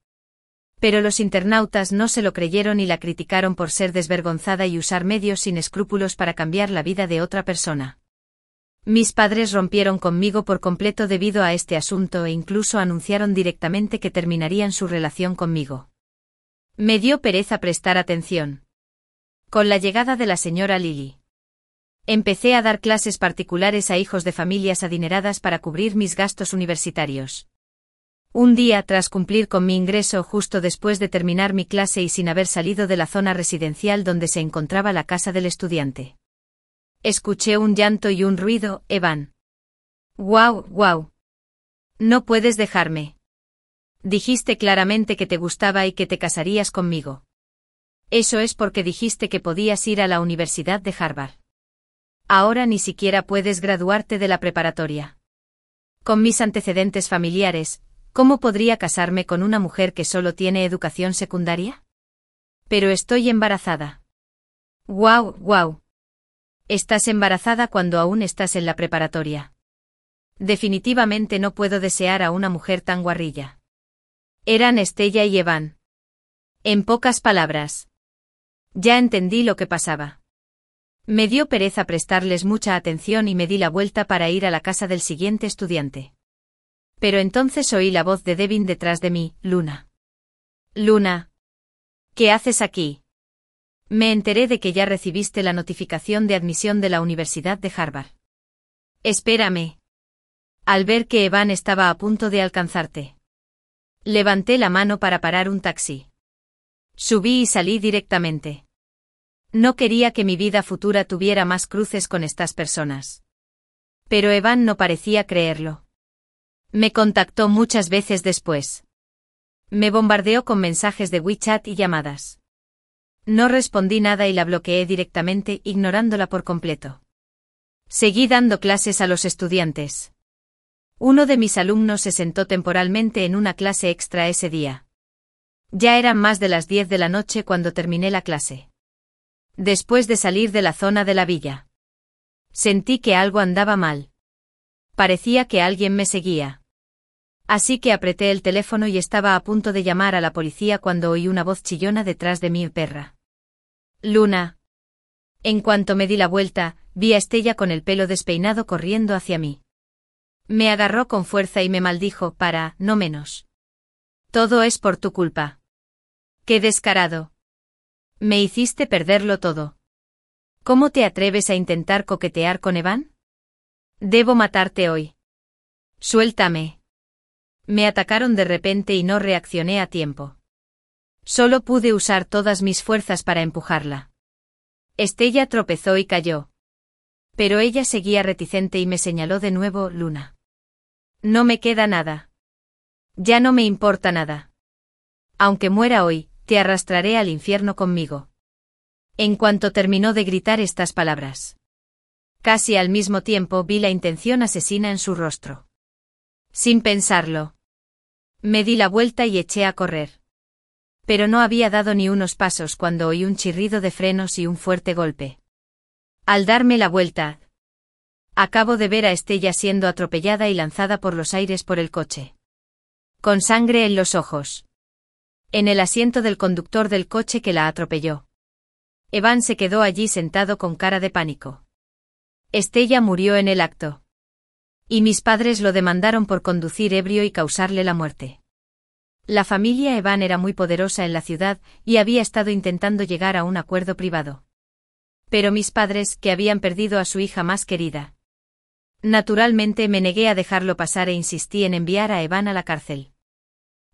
Pero los internautas no se lo creyeron y la criticaron por ser desvergonzada y usar medios sin escrúpulos para cambiar la vida de otra persona. Mis padres rompieron conmigo por completo debido a este asunto e incluso anunciaron directamente que terminarían su relación conmigo. Me dio pereza prestar atención. Con la llegada de la señora Lily, empecé a dar clases particulares a hijos de familias adineradas para cubrir mis gastos universitarios. Un día, tras cumplir con mi ingreso justo después de terminar mi clase y sin haber salido de la zona residencial donde se encontraba la casa del estudiante, escuché un llanto y un ruido. Evan. ¡Guau, guau! No puedes dejarme. Dijiste claramente que te gustaba y que te casarías conmigo. Eso es porque dijiste que podías ir a la Universidad de Harvard. Ahora ni siquiera puedes graduarte de la preparatoria. Con mis antecedentes familiares, ¿cómo podría casarme con una mujer que solo tiene educación secundaria? Pero estoy embarazada. ¡Guau, guau! Estás embarazada cuando aún estás en la preparatoria. Definitivamente no puedo desear a una mujer tan guarrilla. Eran Estella y Evan. En pocas palabras. Ya entendí lo que pasaba. Me dio pereza prestarles mucha atención y me di la vuelta para ir a la casa del siguiente estudiante. Pero entonces oí la voz de Devin detrás de mí, Luna. Luna. ¿Qué haces aquí? Me enteré de que ya recibiste la notificación de admisión de la Universidad de Harvard. Espérame. Al ver que Evan estaba a punto de alcanzarte. Levanté la mano para parar un taxi. Subí y salí directamente. No quería que mi vida futura tuviera más cruces con estas personas. Pero Evan no parecía creerlo. Me contactó muchas veces después. Me bombardeó con mensajes de WeChat y llamadas. No respondí nada y la bloqueé directamente, ignorándola por completo. Seguí dando clases a los estudiantes. Uno de mis alumnos se sentó temporalmente en una clase extra ese día. Ya eran más de las 10 de la noche cuando terminé la clase. Después de salir de la zona de la villa. Sentí que algo andaba mal. Parecía que alguien me seguía. Así que apreté el teléfono y estaba a punto de llamar a la policía cuando oí una voz chillona detrás de mi perra. Luna. En cuanto me di la vuelta, vi a Estella con el pelo despeinado corriendo hacia mí. Me agarró con fuerza y me maldijo para, no menos. Todo es por tu culpa. ¡Qué descarado! Me hiciste perderlo todo. ¿Cómo te atreves a intentar coquetear con Evan? Debo matarte hoy. Suéltame. Me atacaron de repente y no reaccioné a tiempo. Solo pude usar todas mis fuerzas para empujarla. Estella tropezó y cayó. Pero ella seguía reticente y me señaló de nuevo, Luna. No me queda nada. Ya no me importa nada. Aunque muera hoy, te arrastraré al infierno conmigo. En cuanto terminó de gritar estas palabras. Casi al mismo tiempo vi la intención asesina en su rostro. Sin pensarlo. Me di la vuelta y eché a correr. Pero no había dado ni unos pasos cuando oí un chirrido de frenos y un fuerte golpe. Al darme la vuelta, acabo de ver a Estella siendo atropellada y lanzada por los aires por el coche. Con sangre en los ojos. En el asiento del conductor del coche que la atropelló. Evan se quedó allí sentado con cara de pánico. Estella murió en el acto. Y mis padres lo demandaron por conducir ebrio y causarle la muerte. La familia Evan era muy poderosa en la ciudad y había estado intentando llegar a un acuerdo privado. Pero mis padres, que habían perdido a su hija más querida. Naturalmente me negué a dejarlo pasar e insistí en enviar a Evan a la cárcel.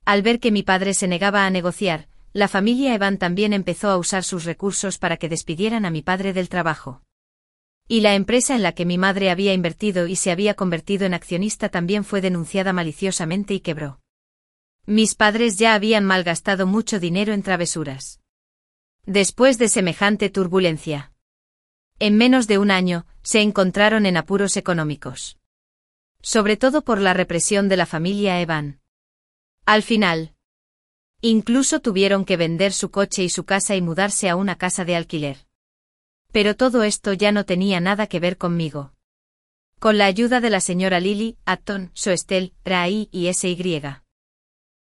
Al ver que mi padre se negaba a negociar, la familia Evan también empezó a usar sus recursos para que despidieran a mi padre del trabajo. Y la empresa en la que mi madre había invertido y se había convertido en accionista también fue denunciada maliciosamente y quebró. Mis padres ya habían malgastado mucho dinero en travesuras. Después de semejante turbulencia. En menos de un año, se encontraron en apuros económicos. Sobre todo por la represión de la familia Evan. Al final. Incluso tuvieron que vender su coche y su casa y mudarse a una casa de alquiler. Pero todo esto ya no tenía nada que ver conmigo. Con la ayuda de la señora Lily, Atton, Soestel, Rai y SY.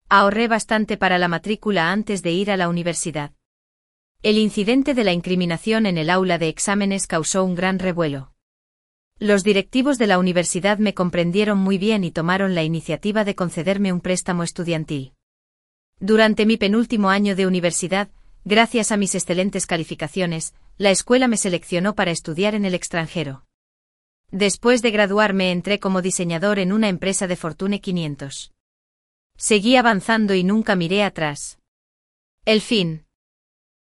Ahorré bastante para la matrícula antes de ir a la universidad. El incidente de la incriminación en el aula de exámenes causó un gran revuelo. Los directivos de la universidad me comprendieron muy bien y tomaron la iniciativa de concederme un préstamo estudiantil. Durante mi penúltimo año de universidad, gracias a mis excelentes calificaciones, la escuela me seleccionó para estudiar en el extranjero. Después de graduarme entré como diseñador en una empresa de Fortune 500. Seguí avanzando y nunca miré atrás. El fin.